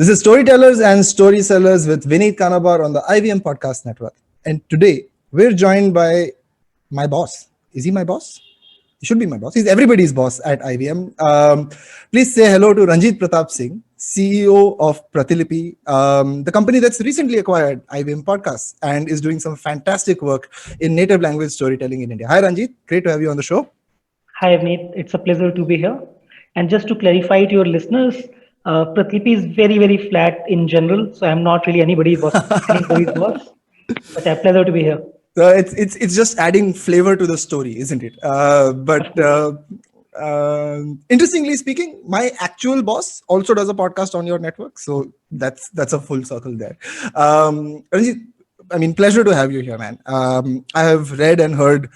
This is Storytellers and Story Sellers with Vineet Kanabar on the IVM Podcast Network. And today we're joined by my boss. Is he my boss? He should be my boss. He's everybody's boss at IVM. Please say hello to Ranjit Pratap Singh, CEO of Pratilipi, the company that's recently acquired IVM Podcasts and is doing some fantastic work in native language storytelling in India. Hi, Ranjit. Great to have you on the show. Hi, Avneet. It's a pleasure to be here. And just to clarify to your listeners, Pratlipi is very, very flat in general. So I'm not really anybody's boss. But a pleasure to be here. So it's just adding flavor to the story, isn't it? Interestingly speaking, my actual boss also does a podcast on your network, so that's a full circle there. Ranjit, I mean, pleasure to have you here, man. I have read and heard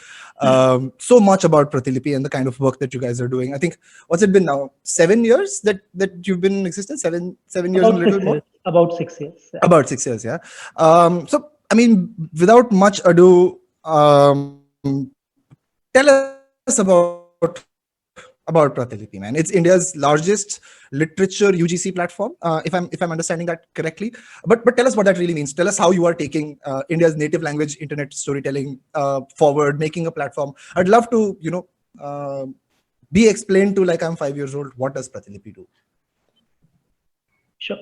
so much about Pratilipi and the kind of work that you guys are doing. I think what's it been now? 7 years that you've been in existence. Seven years and a little more. About 6 years. About 6 years, yeah. So I mean, without much ado, tell us about Pratilipi, man. It's India's largest literature UGC platform, if I'm understanding that correctly. But tell us what that really means. Tell us how you are taking India's native language internet storytelling forward, making a platform. I'd love to, be explained to like I'm 5 years old. What does Pratilipi do? Sure.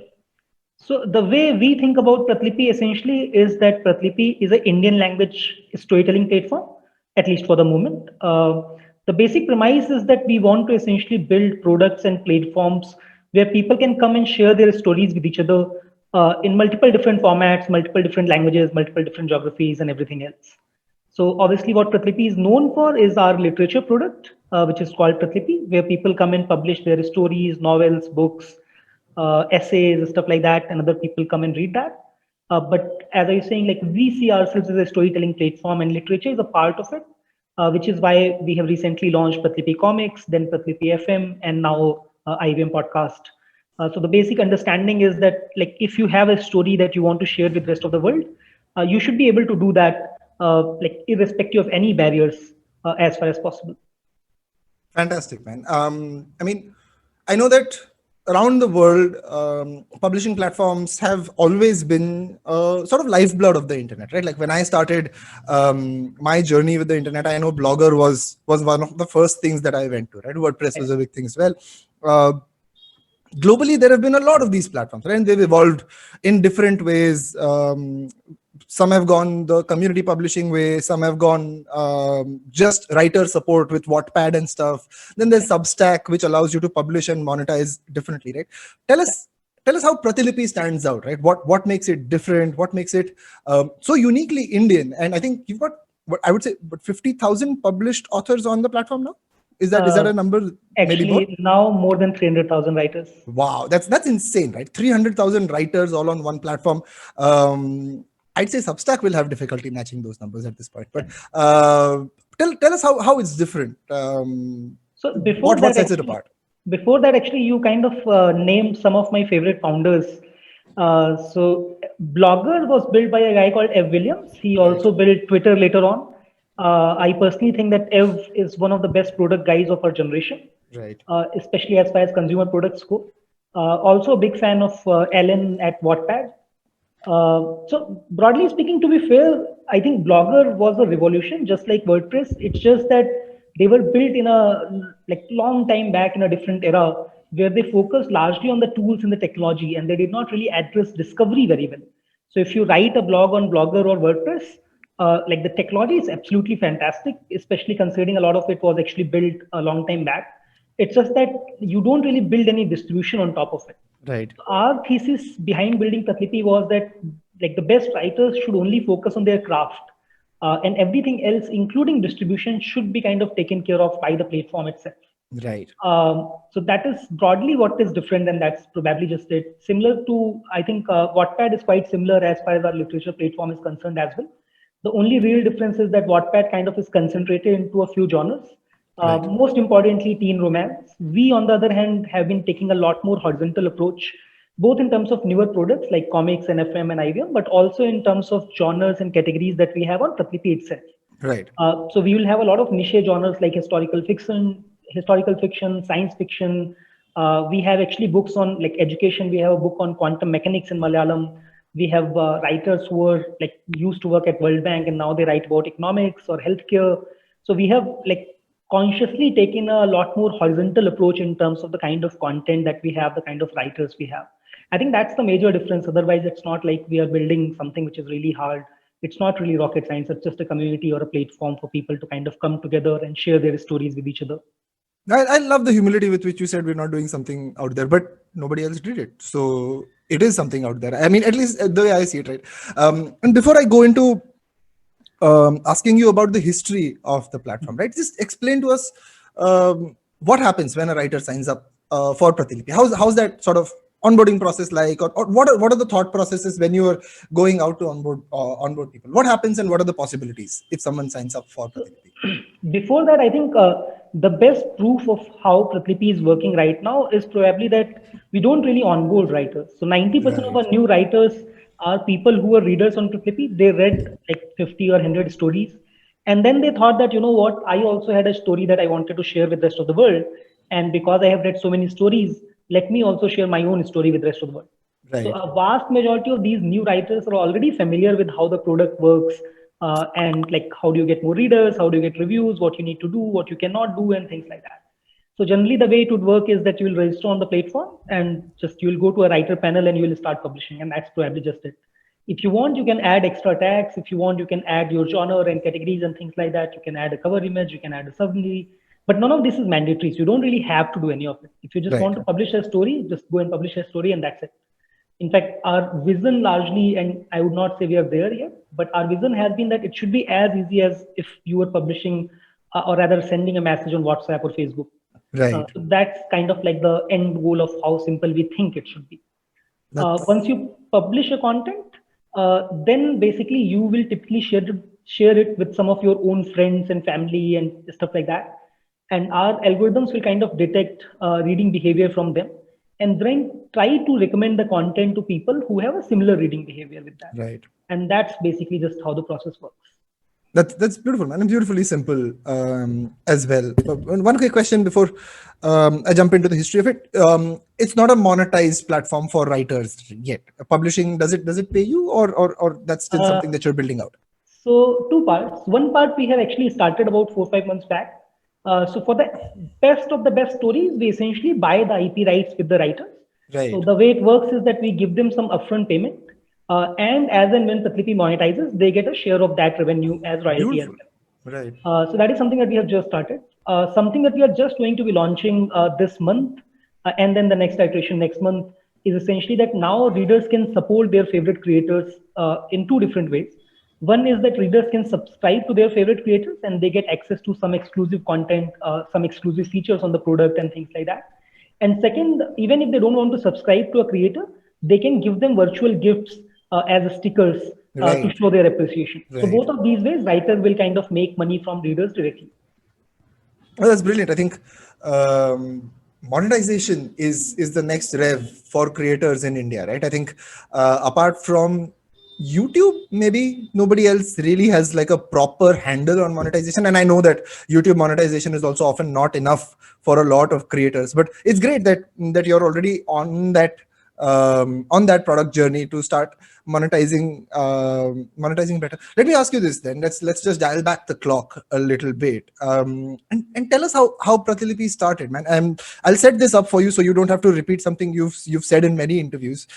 So the way we think about Pratlipi essentially is that Pratlipi is an Indian language storytelling platform, at least for the moment. The basic premise is that we want to essentially build products and platforms where people can come and share their stories with each other in multiple different formats, multiple different languages, multiple different geographies, and everything else. So obviously what Pratlipi is known for is our literature product, which is called Pratlipi, where people come and publish their stories, novels, books, essays, stuff like that, and other people come and read that. But as I was saying, like we see ourselves as a storytelling platform, and literature is a part of it, which is why we have recently launched Pratlipi Comics, then Pratlipi FM, and now IVM Podcast. So the basic understanding is that, like, if you have a story that you want to share with the rest of the world, you should be able to do that, like irrespective of any barriers, as far as possible. Fantastic, man. I mean, I know that around the world, publishing platforms have always been sort of lifeblood of the internet, right? Like when I started my journey with the internet, I know Blogger was one of the first things that I went to, right? WordPress was a big thing as well. Globally, there have been a lot of these platforms, right? And they've evolved in different ways. Some have gone the community publishing way. Some have gone just writer support with Wattpad and stuff. Then there's Substack, which allows you to publish and monetize differently, right? Tell us how Pratilipi stands out, right? What makes it different? What makes it so uniquely Indian? And I think you've got, what I would say, 50,000 published authors on the platform now. Is that a number? Actually, now more than 300,000 writers. Wow, that's insane, right? 300,000 writers all on one platform. I'd say Substack will have difficulty matching those numbers at this point. But tell us how it's different. So before what sets it apart? Before that, actually, you kind of named some of my favorite founders. So Blogger was built by a guy called Ev Williams. He also built Twitter later on. I personally think that Ev is one of the best product guys of our generation, right? Especially as far as consumer products go. Also a big fan of Ellen at Wattpad. So broadly speaking, to be fair, I think Blogger was a revolution, just like WordPress. It's just that they were built in a like long time back in a different era where they focused largely on the tools and the technology, and they did not really address discovery very well. So if you write a blog on Blogger or WordPress, like the technology is absolutely fantastic, especially considering a lot of it was actually built a long time back. It's just that you don't really build any distribution on top of it. Right. Our thesis behind building Pratlipi was that like the best writers should only focus on their craft, and everything else, including distribution, should be kind of taken care of by the platform itself. Right. So that is broadly what is different, and that's probably just it. Similar to, I think, Wattpad is quite similar as far as our literature platform is concerned as well. The only real difference is that Wattpad kind of is concentrated into a few genres. Right. Most importantly, teen romance. We, on the other hand, have been taking a lot more horizontal approach, both in terms of newer products like comics and FM and IVM, but also in terms of genres and categories that we have on Pratlipi itself. Right. So we will have a lot of niche genres like historical fiction, science fiction, We have actually books on like education. We have a book on quantum mechanics in Malayalam. We have writers who were like used to work at World Bank and now they write about economics or healthcare. So we have like consciously taken a lot more horizontal approach in terms of the kind of content that we have, the kind of writers we have. I think that's the major difference. Otherwise, it's not like we are building something which is really hard. It's not really rocket science. It's just a community or a platform for people to kind of come together and share their stories with each other. I love the humility with which you said we're not doing something out there, but nobody else did it. So it is something out there. I mean, at least the way I see it, right? And before I go into asking you about the history of the platform, right? Just explain to us what happens when a writer signs up for Pratilipi. How's that sort of onboarding process like, or what are the thought processes when you are going out to onboard people? What happens and what are the possibilities if someone signs up for Pratilipi? Before that, I think the best proof of how Pratlipi is working right now is probably that we don't really onboard writers. So 90% of Right. our new writers are people who are readers on Pratlipi. They read like 50 or 100 stories. And then they thought that, you know what, I also had a story that I wanted to share with the rest of the world. And because I have read so many stories, let me also share my own story with the rest of the world. So Right. a vast majority of these new writers are already familiar with how the product works, and like how do you get more readers, how do you get reviews, what you need to do, what you cannot do, and things like that. So generally, the way it would work is that you will register on the platform and just you will go to a writer panel and you will start publishing, and that's probably just it. If you want, you can add extra tags. If you want, you can add your genre and categories and things like that. You can add a cover image, you can add a summary, but none of this is mandatory. So you don't really have to do any of it. If you just Right. want to publish a story, just go and publish a story, and that's it. In fact, our vision largely, and I would not say we are there yet, but our vision has been that it should be as easy as if you were publishing, or rather sending a message on WhatsApp or Facebook. Right. So that's kind of like the end goal of how simple we think it should be. That's Once you publish a content, then basically you will typically share it with some of your own friends and family and stuff like that. And our algorithms will kind of detect reading behavior from them and then try to recommend the content to people who have a similar reading behavior with that. right. And that's basically just how the process works. That's beautiful, man, and beautifully simple as well. One quick question before I jump into the history of it. It's not a monetized platform for writers yet. Publishing, does it pay you, or that's still Uh, something that you're building out? So two parts. One part we have actually started about 4 5 months back. So for the best of the best stories, we essentially buy the IP rights with the writers. So Right. the way it works is that we give them some upfront payment, and as and when Pratlipi monetizes, they get a share of that revenue as royalty as Beautiful. well. Right. So that is something that we have just started. Something that we are just going to be launching this month, and then the next iteration next month is essentially that now readers can support their favorite creators in two different ways. One is that readers can subscribe to their favorite creators and they get access to some exclusive content, some exclusive features on the product and things like that. And second, even if they don't want to subscribe to a creator, they can give them virtual gifts as stickers to Right. show their appreciation. So Right. both of these ways, writers will kind of make money from readers directly. Well, that's brilliant. I think monetization is the next rev for creators in India, right? I think apart from YouTube, maybe nobody else really has like a proper handle on monetization. And I know that YouTube monetization is also often not enough for a lot of creators. But it's great that you're already on that product journey to start monetizing better. Let me ask you this then. Let's just dial back the clock a little bit, and tell us how Pratilipi started, man. I'll set this up for you so you don't have to repeat something you've said in many interviews.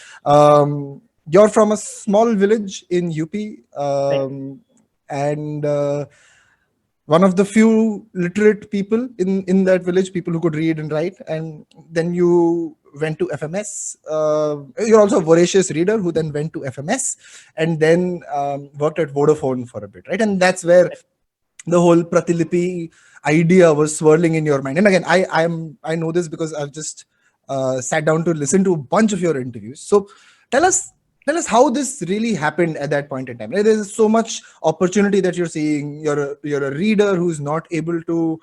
You're from a small village in UP, Right. and one of the few literate people in that village, people who could read and write. And then you went to FMS. You're also a voracious reader who then went to FMS and then worked at Vodafone for a bit, right? And that's where the whole Pratilipi idea was swirling in your mind. And again, I know this because I've just sat down to listen to a bunch of your interviews. So tell us how this really happened at that point in time. Right? There's so much opportunity that you're seeing. You're a reader who's not able to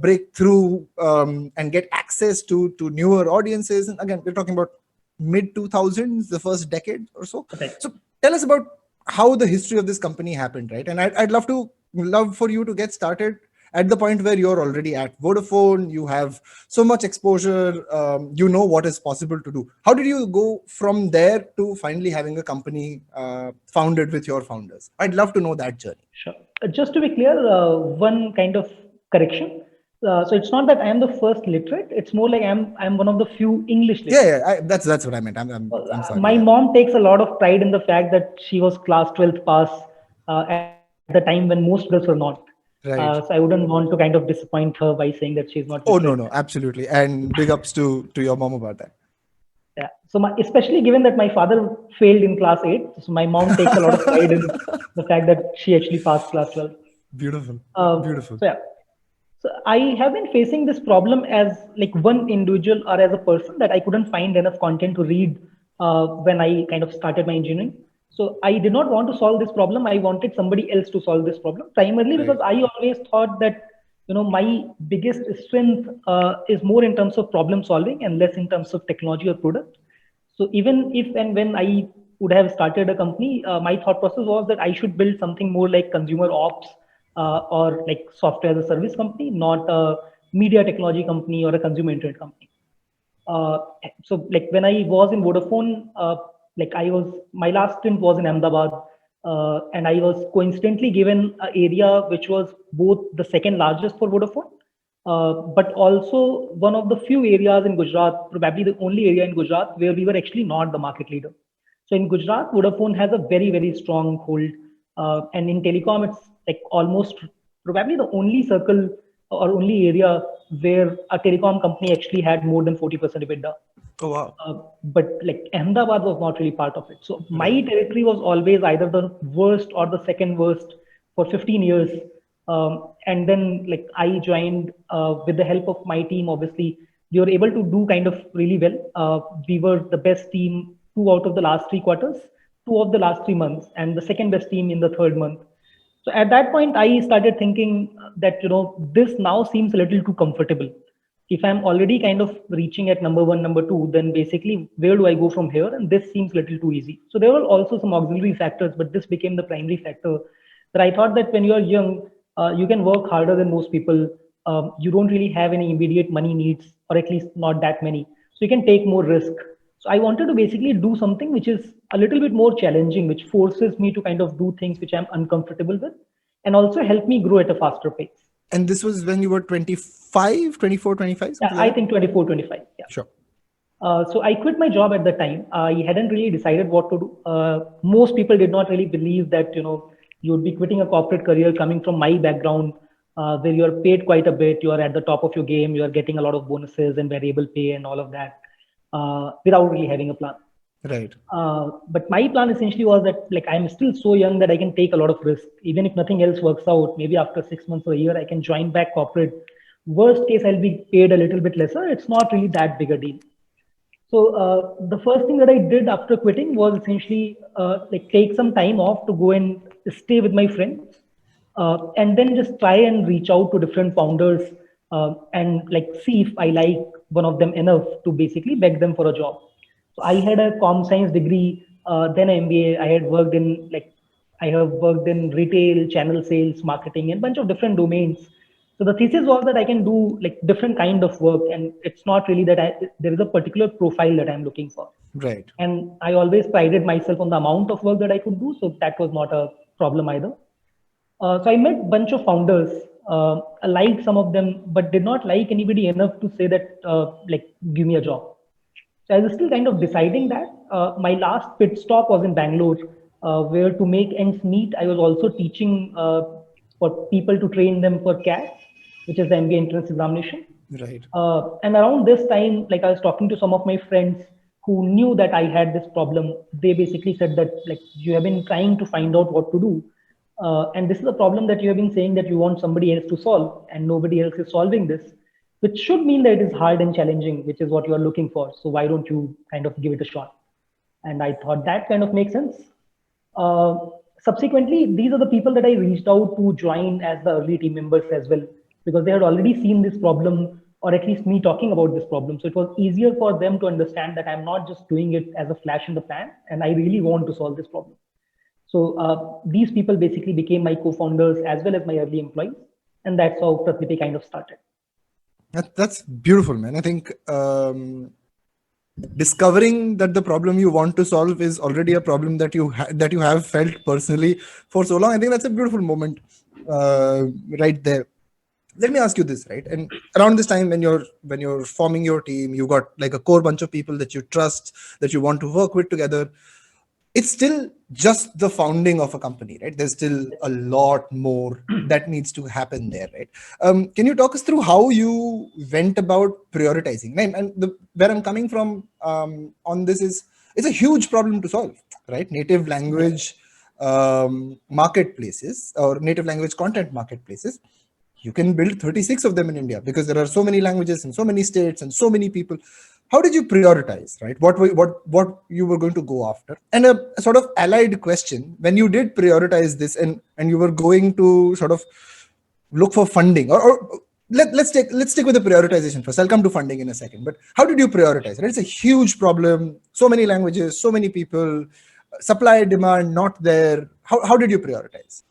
break through and get access to newer audiences. And again, we're talking about mid 2000s, the first decade or so. Right. So tell us about how the history of this company happened, right? And I'd love for you to get started at the point where you're already at Vodafone, you have so much exposure, you know what is possible to do. How did you go from there to finally having a company founded with your founders? I'd love to know that journey. Sure. Just to be clear, one kind of correction. So it's not that I am the first literate. It's more like I'm one of the few English Yeah, literate. yeah, that's what I meant. I'm sorry. My Yeah. mom takes a lot of pride in the fact that she was class 12th pass at the time when most girls were not. Right. So I wouldn't want to kind of disappoint her by saying that she's not Oh, literate. no, absolutely. And big ups to your mom about that. Yeah. So especially given that my father failed in class 8, so my mom takes a lot of pride in the fact that she actually passed class 12. Beautiful. Beautiful. So yeah. So I have been facing this problem as like one individual or as a person that I couldn't find enough content to read when I kind of started my engineering. So I did not want to solve this problem. I wanted somebody else to solve this problem, primarily Right. because I always thought that my biggest strength is more in terms of problem solving and less in terms of technology or product. So even if and when I would have started a company, my thought process was that I should build something more like consumer ops or like software as a service company, not a media technology company or a consumer internet company. Uh, so like when I was in Vodafone, like my last stint was in Ahmedabad, and I was coincidentally given an area which was both the second largest for Vodafone, but also one of the few areas in Gujarat, probably the only area in Gujarat where we were actually not the market leader. So in Gujarat, Vodafone has a very, very strong hold. And in telecom, it's like almost probably the only circle or only area where a telecom company actually had more than 40% EBITDA. Oh, wow. But like Ahmedabad was not really part of it. So my Right. territory was always either the worst or the second worst for 15 years. And then like I joined with the help of my team. Obviously, we were able to do kind of really well. We were the best team 2 out of the last 3 quarters, 2 of the last 3 months, and the second best team in the third month. So at that point, I started thinking that this now seems a little too comfortable. If I'm already kind of reaching at number one, number two, then basically where do I go from here? And this seems a little too easy. So there were also some auxiliary factors, but this became the primary factor that I thought that when you are young, you can work harder than most people. You don't really have any immediate money needs, or at least not that many. So you can take more risk. So I wanted to basically do something which is a little bit more challenging, which forces me to kind of do things which I'm uncomfortable with, and also help me grow at a faster pace. And this was when you were 25, 24, 25? Yeah, I think 24, 25. Yeah. Sure. So I quit my job at the time. I hadn't really decided what to do. Most people did not really believe that you would be quitting a corporate career coming from my background, where you are paid quite a bit, you are at the top of your game, you are getting a lot of bonuses and variable pay and all of that, without really having a plan. Right. But my plan essentially was that like I'm still so young that I can take a lot of risk. Even if nothing else works out, maybe after 6 months or a year, I can join back corporate. Worst case, I'll be paid a little bit lesser. It's not really that big a deal. So the first thing that I did after quitting was essentially like take some time off to go and stay with my friends, and then just try and reach out to different founders and like see if I like one of them enough to basically beg them for a job. So I had a com science degree, then an MBA. I have worked in retail, channel sales, marketing, and a bunch of different domains. So the thesis was that I can do like different kind of work, and it's not really that there is a particular profile that I'm looking for. Right. And I always prided myself on the amount of work that I could do, so that was not a problem either. So I met a bunch of founders. I liked some of them, but did not like anybody enough to say that like give me a job. So I was still kind of deciding that. My last pit stop was in Bangalore, where to make ends meet, I was also teaching for people to train them for CAT, which is the MBA entrance examination. Right. And around this time, like I was talking to some of my friends who knew that I had this problem. They basically said that like you have been trying to find out what to do. And this is a problem that you have been saying that you want somebody else to solve, and nobody else is solving this, which should mean that it is hard and challenging, which is what you are looking for. So why don't you kind of give it a shot? And I thought that kind of makes sense. Subsequently, these are the people that I reached out to join as the early team members as well, because they had already seen this problem, or at least me talking about this problem. So it was easier for them to understand that I'm not just doing it as a flash in the pan, and I really want to solve this problem. So these people basically became my co-founders as well as my early employees. And that's how Pratlipi kind of started. That's beautiful, man. I think discovering that the problem you want to solve is already a problem that that you have felt personally for so long. I think that's a beautiful moment, right there. Let me ask you this, right? And around this time, when you're forming your team, you got like a core bunch of people that you trust, that you want to work with together. It's still just the founding of a company, right? There's still a lot more that needs to happen there, right? Can you talk us through how you went about prioritizing? Where I'm coming from on this is, it's a huge problem to solve, right? Native language marketplaces, or native language content marketplaces, you can build 36 of them in India because there are so many languages and so many states and so many people. How did you prioritize, right? What you were going to go after? And a sort of allied question: when you did prioritize this, and you were going to sort of look for funding, or let's stick with the prioritization first. I'll come to funding in a second. But how did you prioritize? Right? It's a huge problem. So many languages, so many people, supply demand not there. How did you prioritize?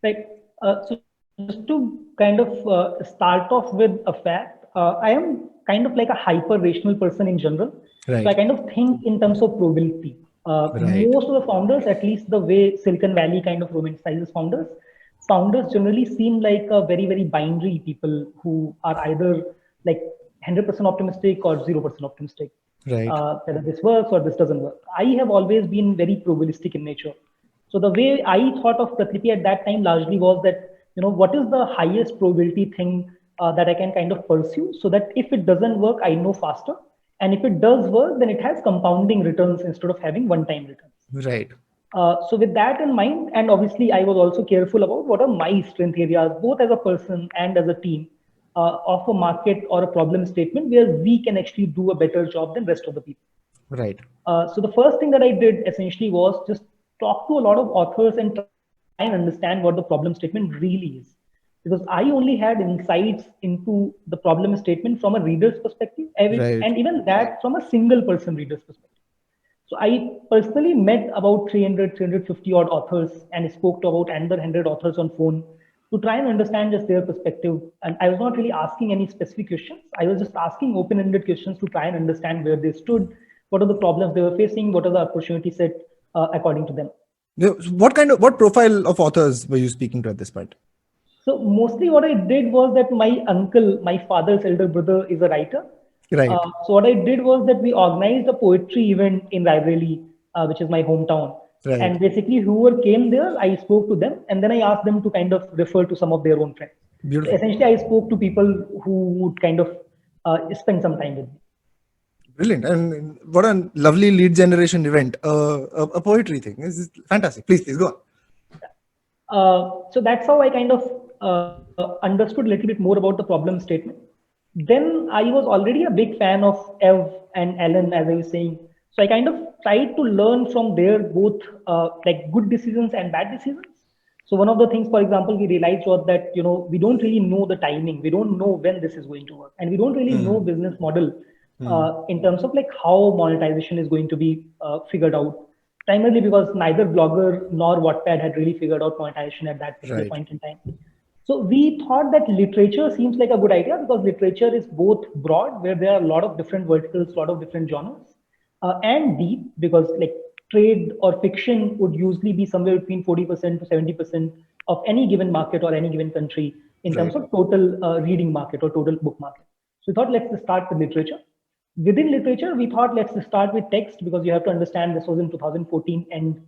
Right. So just to kind of start off with a fact, I am kind of like a hyper rational person in general. So I Right. kind of think in terms of probability. Right. Most of the founders, at least the way Silicon Valley kind of romanticizes founders generally seem like a very, very binary people who are either like 100% optimistic or 0% optimistic. Right. Whether this works or this doesn't work. I have always been very probabilistic in nature. So the way I thought of Pratlipi at that time largely was that, what is the highest probability thing that I can kind of pursue, so that if it doesn't work, I know faster. And if it does work, then it has compounding returns instead of having one-time returns. Right. So with that in mind, and obviously I was also careful about what are my strength areas, both as a person and as a team, of a market or a problem statement where we can actually do a better job than rest of the people. Right. So the first thing that I did essentially was just talk to a lot of authors and try and understand what the problem statement really is. Because I only had insights into the problem statement from a reader's perspective, Right. and even that from a single person reader's perspective. So I personally met about 300, 350 odd authors and spoke to about another 100 authors on phone to try and understand just their perspective. And I was not really asking any specific questions. I was just asking open-ended questions to try and understand where they stood, what are the problems they were facing, what are the opportunity set according to them. What profile of authors were you speaking to at this point? So mostly what I did was that my uncle, my father's elder brother, is a writer. Right. So what I did was that we organized a poetry event in Raebareli, which is my hometown. Right. And basically, whoever came there, I spoke to them, and then I asked them to kind of refer to some of their own friends. So Beautiful. essentially, I spoke to people who would kind of spend some time with me. Brilliant. And what a lovely lead generation event. A poetry thing. This is fantastic. Please go on. So that's how I kind of understood a little bit more about the problem statement. Then I was already a big fan of Ev and Alan, as I was saying. So I kind of tried to learn from their both like good decisions and bad decisions. So one of the things, for example, we realized was that, we don't really know the timing. We don't know when this is going to work. And we don't really know business model in terms of like how monetization is going to be figured out. Primarily because neither Blogger nor Wattpad had really figured out monetization at that particular point in time. So we thought that literature seems like a good idea because literature is both broad, where there are a lot of different verticals, a lot of different genres, and deep, because like trade or fiction would usually be somewhere between 40% to 70% of any given market or any given country in terms of total reading market or total book market. So we thought, let's start with literature. Within literature, we thought, let's start with text, because you have to understand this was in 2014, and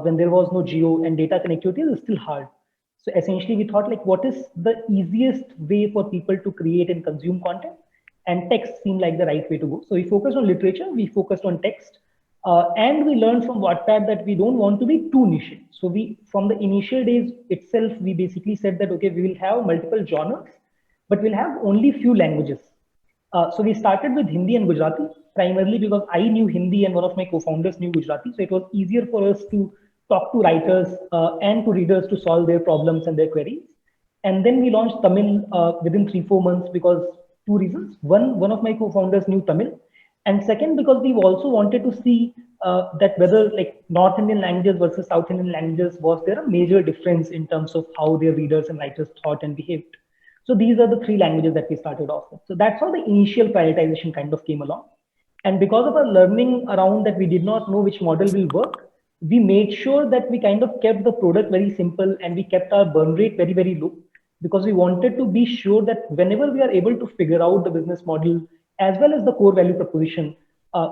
when there was no geo and data connectivity, it was still hard. So essentially, we thought, like, what is the easiest way for people to create and consume content? And text seemed like the right way to go. So we focused on literature, we focused on text, and we learned from Wattpad that we don't want to be too niche. So we, from the initial days itself, we basically said that, okay, we will have multiple genres, but we'll have only few languages. So we started with Hindi and Gujarati, primarily because I knew Hindi and one of my co-founders knew Gujarati. So it was easier for us to talk to writers and to readers to solve their problems and their queries. And then we launched Tamil within 3-4 months because two reasons. One of my co-founders knew Tamil. And second, because we also wanted to see that whether like North Indian languages versus South Indian languages, was there a major difference in terms of how their readers and writers thought and behaved. So these are the three languages that we started off with. So that's how the initial prioritization kind of came along. And because of our learning around that we did not know which model will work, we made sure that we kind of kept the product very simple and we kept our burn rate very, very low, because we wanted to be sure that whenever we are able to figure out the business model as well as the core value proposition,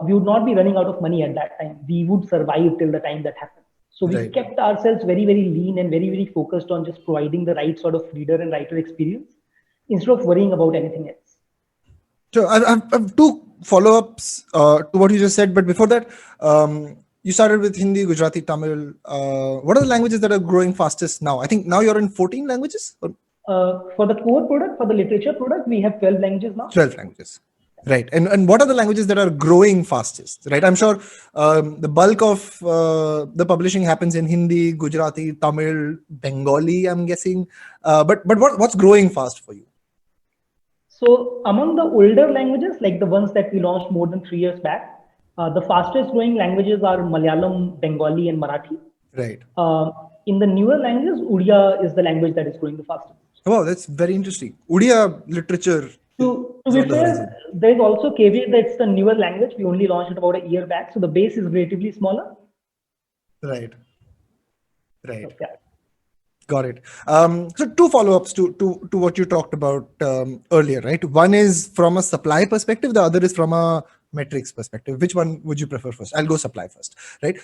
we would not be running out of money at that time. We would survive till the time that happens. So we Right. kept ourselves very, very lean and very, very focused on just providing the right sort of reader and writer experience instead of worrying about anything else. So I've two follow-ups to what you just said, but before that, you started with Hindi, Gujarati, Tamil. What are the languages that are growing fastest now? I think now you're in 14 languages or For the core product, for the literature product, we have 12 languages now. 12 languages. Right. And what are the languages that are growing fastest? Right. I'm sure the bulk of the publishing happens in Hindi, Gujarati, Tamil, Bengali, I'm guessing. But what's growing fast for you? So among the older languages, like the ones that we launched more than 3 years back, the fastest growing languages are Malayalam, Bengali, and Marathi. Right. In the newer languages, Odia is the language that is growing the fastest. Wow, that's very interesting. Odia literature. To be fair, there is also caveat that it's the newer language. We only launched it about a year back, so the base is relatively smaller. Right. Right. So, yeah. Got it. So two follow-ups to what you talked about earlier, right? One is from a supply perspective, the other is from a metrics perspective. Which one would you prefer first? I'll go supply first, right?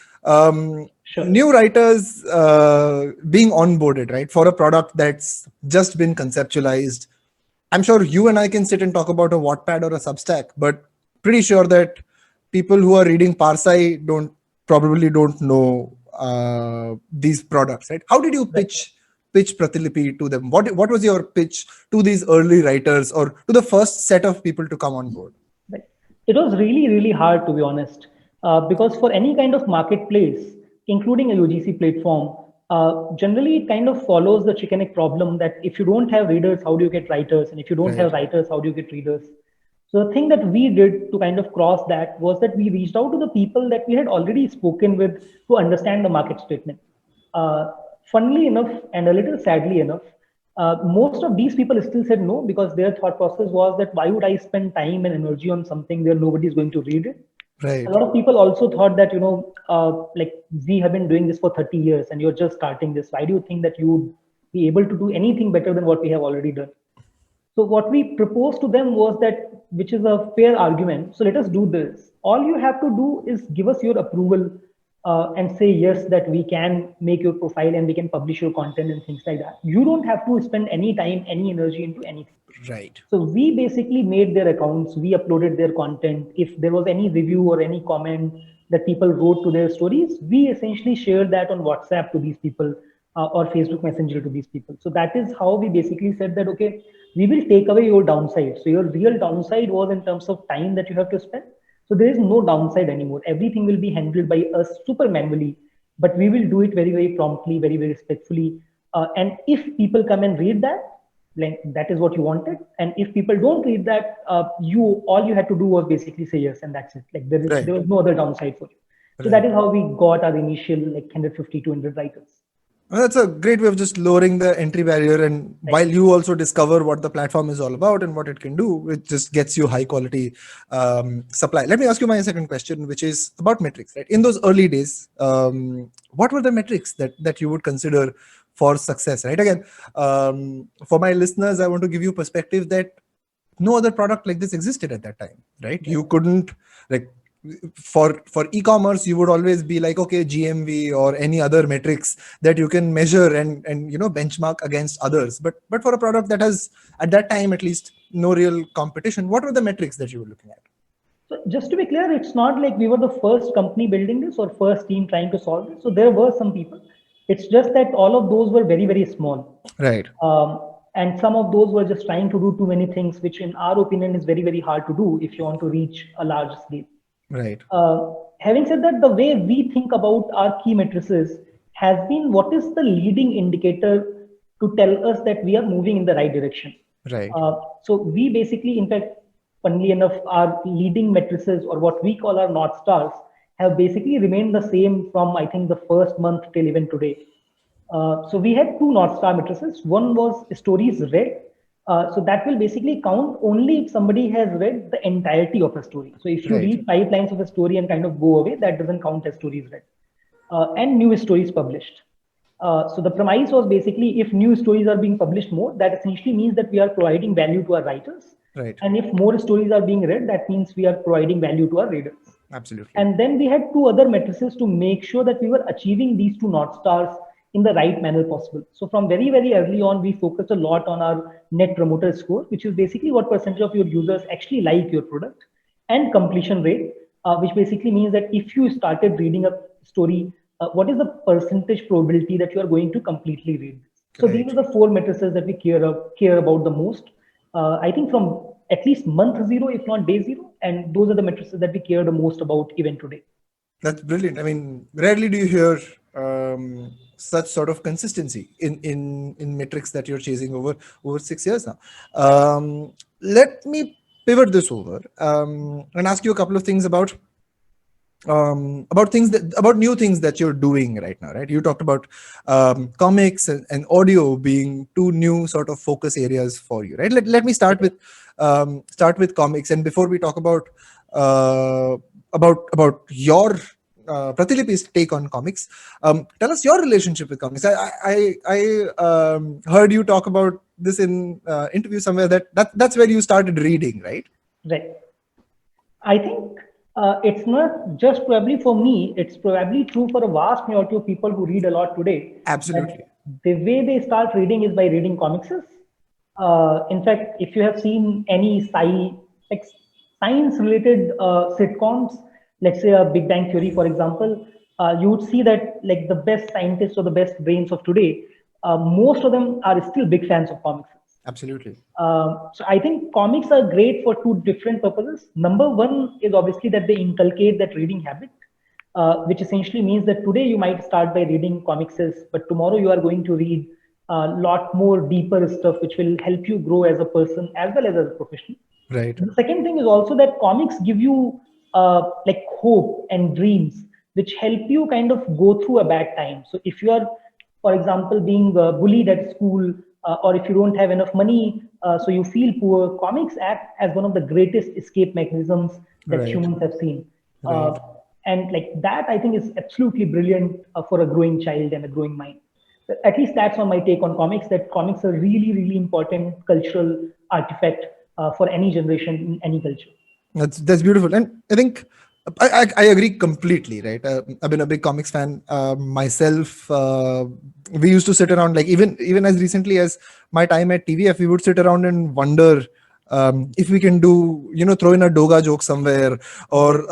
Sure. New writers being onboarded, right, for a product that's just been conceptualized. I'm sure you and I can sit and talk about a Wattpad or a Substack, but pretty sure that people who are reading Parsai probably don't know these products, right? How did you pitch Pratilipi to them? What was your pitch to these early writers or to the first set of people to come on board? Right. It was really, really hard, to be honest, because for any kind of marketplace, including a UGC platform, generally it kind of follows the chicken egg problem that if you don't have readers, how do you get writers? And if you don't have writers, how do you get readers? So the thing that we did to kind of cross that was that we reached out to the people that we had already spoken with to understand the market statement. Funnily enough, and a little sadly enough, most of these people still said no, because their thought process was that why would I spend time and energy on something where nobody is going to read it? Right. A lot of people also thought that, like we have been doing this for 30 years and you're just starting this. Why do you think that you would be able to do anything better than what we have already done? So what we proposed to them was that, which is a fair argument. So let us do this. All you have to do is give us your approval and say, yes, that we can make your profile and we can publish your content and things like that. You don't have to spend any time, any energy into anything. Right. So we basically made their accounts, we uploaded their content. If there was any review or any comment that people wrote to their stories, we essentially shared that on WhatsApp to these people or Facebook Messenger to these people. So that is how we basically said that, okay, we will take away your downside. So your real downside was in terms of time that you have to spend. So there is no downside anymore. Everything will be handled by us super manually, but we will do it very, very promptly, very, very respectfully. And if people come and read that, like that is what you wanted. And if people don't read that, all you had to do was basically say yes, and that's it. Like there was no other downside for you. So that is how we got our initial like 150, 200 writers. Well, that's a great way of just lowering the entry barrier. And while you also discover what the platform is all about and what it can do, it just gets you high quality supply. Let me ask you my second question, which is about metrics, right? In those early days, what were the metrics that you would consider for success, right? Again, for my listeners, I want to give you perspective that no other product like this existed at that time, right? You couldn't, like, for e-commerce, you would always be like, okay, GMV or any other metrics that you can measure and benchmark against others. But for a product that has, at that time at least, no real competition, what were the metrics that you were looking at? So just to be clear, it's not like we were the first company building this or first team trying to solve this. So there were some people. It's just that all of those were very, very small. Right. And some of those were just trying to do too many things, which in our opinion is very, very hard to do if you want to reach a large scale. Right. Having said that, the way we think about our key matrices has been what is the leading indicator to tell us that we are moving in the right direction. Right. So we basically, in fact, funnily enough, our leading matrices or what we call our North Stars have basically remained the same from, I think, the first month till even today. So we had two North Star matrices. One was stories read. So that will basically count only if somebody has read the entirety of a story. So if you Right. read 5 lines of a story and kind of go away, that doesn't count as stories read. And new stories published. So the premise was basically, if new stories are being published more, that essentially means that we are providing value to our writers. Right. And if more stories are being read, that means we are providing value to our readers. Absolutely. And then we had two other matrices to make sure that we were achieving these two North Stars in the right manner possible. So from very, very early on, we focused a lot on our net promoter score, which is basically what percentage of your users actually like your product, and completion rate, which basically means that if you started reading a story, what is the percentage probability that you are going to completely read? So these Right. are the four matrices that we care about the most. I think from at least month zero, if not day zero, and those are the matrices that we care the most about even today. That's brilliant. I mean, rarely do you hear such sort of consistency in metrics that you're chasing over 6 years now. Let me pivot this over and ask you a couple of things about new things that you're doing right now. Right, you talked about comics and audio being two new sort of focus areas for you. Right, let me start with comics, and before we talk about your Pratilipi's take on comics, tell us your relationship with comics. I heard you talk about this in interview somewhere that's where you started reading, right? Right. I think it's not just probably for me, it's probably true for a vast majority of people who read a lot today. Absolutely. That the way they start reading is by reading comics. In fact, if you have seen any like science related sitcoms, let's say a Big Bang Theory, for example, you would see that like the best scientists or the best brains of today, most of them are still big fans of comics. Absolutely. So I think comics are great for two different purposes. Number one is obviously that they inculcate that reading habit, which essentially means that today you might start by reading comics, but tomorrow you are going to read a lot more deeper stuff, which will help you grow as a person as well as a professional. Right. The second thing is also that comics give you like hope and dreams, which help you kind of go through a bad time. So if you are, for example, being bullied at school, or if you don't have enough money, so you feel poor, comics act as one of the greatest escape mechanisms that Right. humans have seen. Right. And like that, I think is absolutely brilliant for a growing child and a growing mind. At least that's on my take on comics, that comics are really, really important cultural artifact for any generation in any culture. That's beautiful, and I think I agree completely. Right, I've been a big comics fan myself. We used to sit around, like even as recently as my time at TVF, we would sit around and wonder if we can do, throw in a Doga joke somewhere, or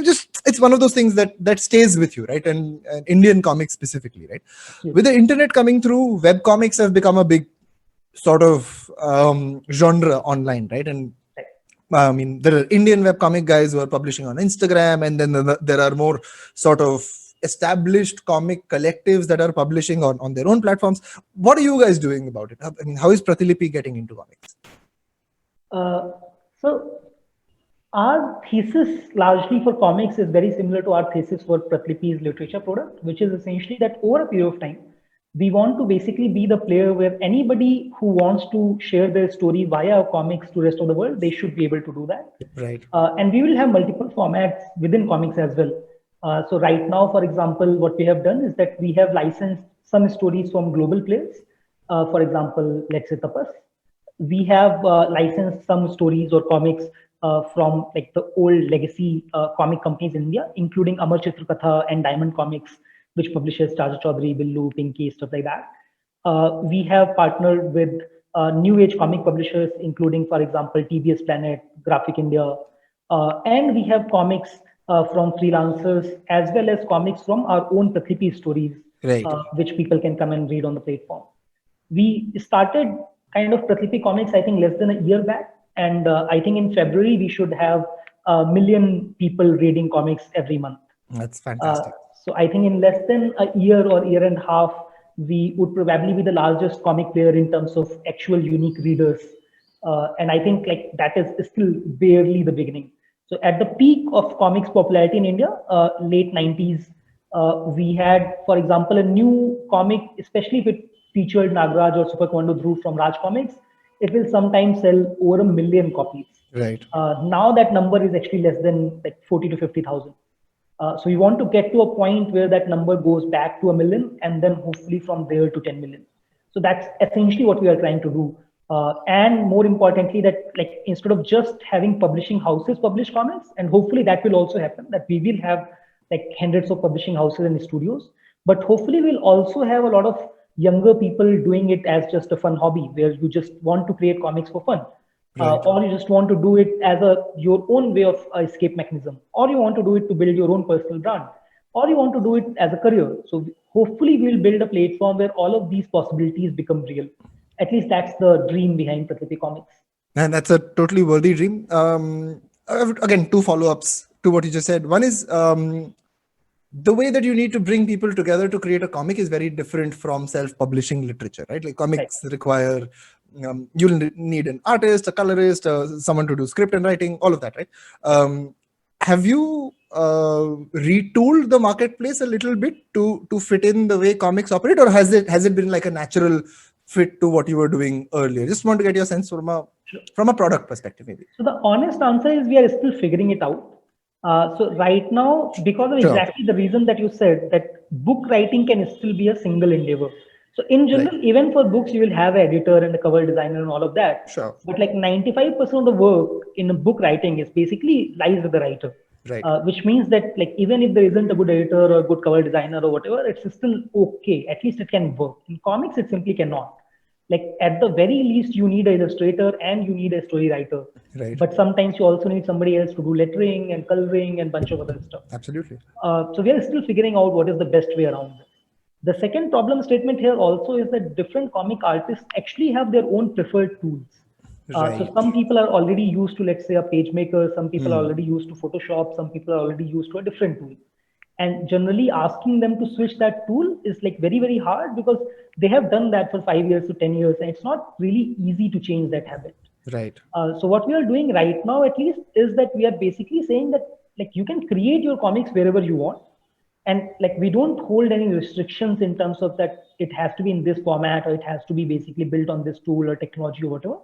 just it's one of those things that stays with you, right? And Indian comics specifically, right? With the internet coming through, web comics have become a big sort of genre online, right? And I mean, there are Indian webcomic guys who are publishing on Instagram, and then there are more sort of established comic collectives that are publishing on their own platforms. What are you guys doing about it? I mean, how is Pratilipi getting into comics? So our thesis largely for comics is very similar to our thesis for Pratilipi's literature product, which is essentially that over a period of time, we want to basically be the player where anybody who wants to share their story via comics to rest of the world, they should be able to do that. Right. And we will have multiple formats within comics as well. So right now, for example, what we have done is that we have licensed some stories from global players. For example, let's say Tapas. We have licensed some stories or comics from like the old legacy comic companies in India, including Amar Chitra Katha and Diamond Comics, which publishes Chacha Chaudhary, Billu, Pinky, stuff like that. We have partnered with new age comic publishers, including, for example, TBS Planet, Graphic India, and we have comics from freelancers as well as comics from our own Pratilipi stories, Right. which people can come and read on the platform. We started kind of Pratilipi Comics, I think, less than a year back. And I think in February, we should have 1 million people reading comics every month. That's fantastic. So I think in less than a year or year and a half, we would probably be the largest comic player in terms of actual unique readers. And I think like that is still barely the beginning. So at the peak of comics popularity in India, late 90s, we had, for example, a new comic, especially if it featured Nagraj or Super Commando Dhruv from Raj Comics, it will sometimes sell over 1 million copies. Right. Now that number is actually less than like 40 to 50,000. So we want to get to a point where that number goes back to 1 million, and then hopefully from there to 10 million. So that's essentially what we are trying to do. And more importantly, that like instead of just having publishing houses publish comics, and hopefully that will also happen, that we will have like hundreds of publishing houses and studios, but hopefully we'll also have a lot of younger people doing it as just a fun hobby, where you just want to create comics for fun. Right. Or you just want to do it as your own way of escape mechanism, or you want to do it to build your own personal brand, or you want to do it as a career. So hopefully we'll build a platform where all of these possibilities become real. At least that's the dream behind Pratlipi Comics. And that's a totally worthy dream. Again, two follow-ups to what you just said. One is the way that you need to bring people together to create a comic is very different from self-publishing literature, right? Like comics require, you'll need an artist, a colorist, someone to do script and writing, all of that, right? Have you retooled the marketplace a little bit to fit in the way comics operate, or has it been like a natural fit to what you were doing earlier? Just want to get your sense from a product perspective, maybe. So the honest answer is we are still figuring it out. So right now, because of exactly the reason that you said, that book writing can still be a single endeavor. So in general, even for books, you will have an editor and a cover designer and all of that. Sure. But like 95% of the work in a book writing is basically lies with the writer. Right. Which means that like even if there isn't a good editor or a good cover designer or whatever, it's still okay. At least it can work. In comics, it simply cannot. Like at the very least, you need an illustrator and you need a story writer. Right. But sometimes you also need somebody else to do lettering and coloring and bunch of other stuff. Absolutely. So we are still figuring out what is the best way around this. The second problem statement here also is that different comic artists actually have their own preferred tools. So some people are already used to, let's say, a page maker. Some people are already used to Photoshop. Some people are already used to a different tool. And generally asking them to switch that tool is like very, very hard, because they have done that for 5 years to 10 years. And it's not really easy to change that habit. Right. So what we are doing right now, at least, is that we are basically saying that like you can create your comics wherever you want. And like we don't hold any restrictions in terms of that it has to be in this format, or it has to be basically built on this tool or technology or whatever.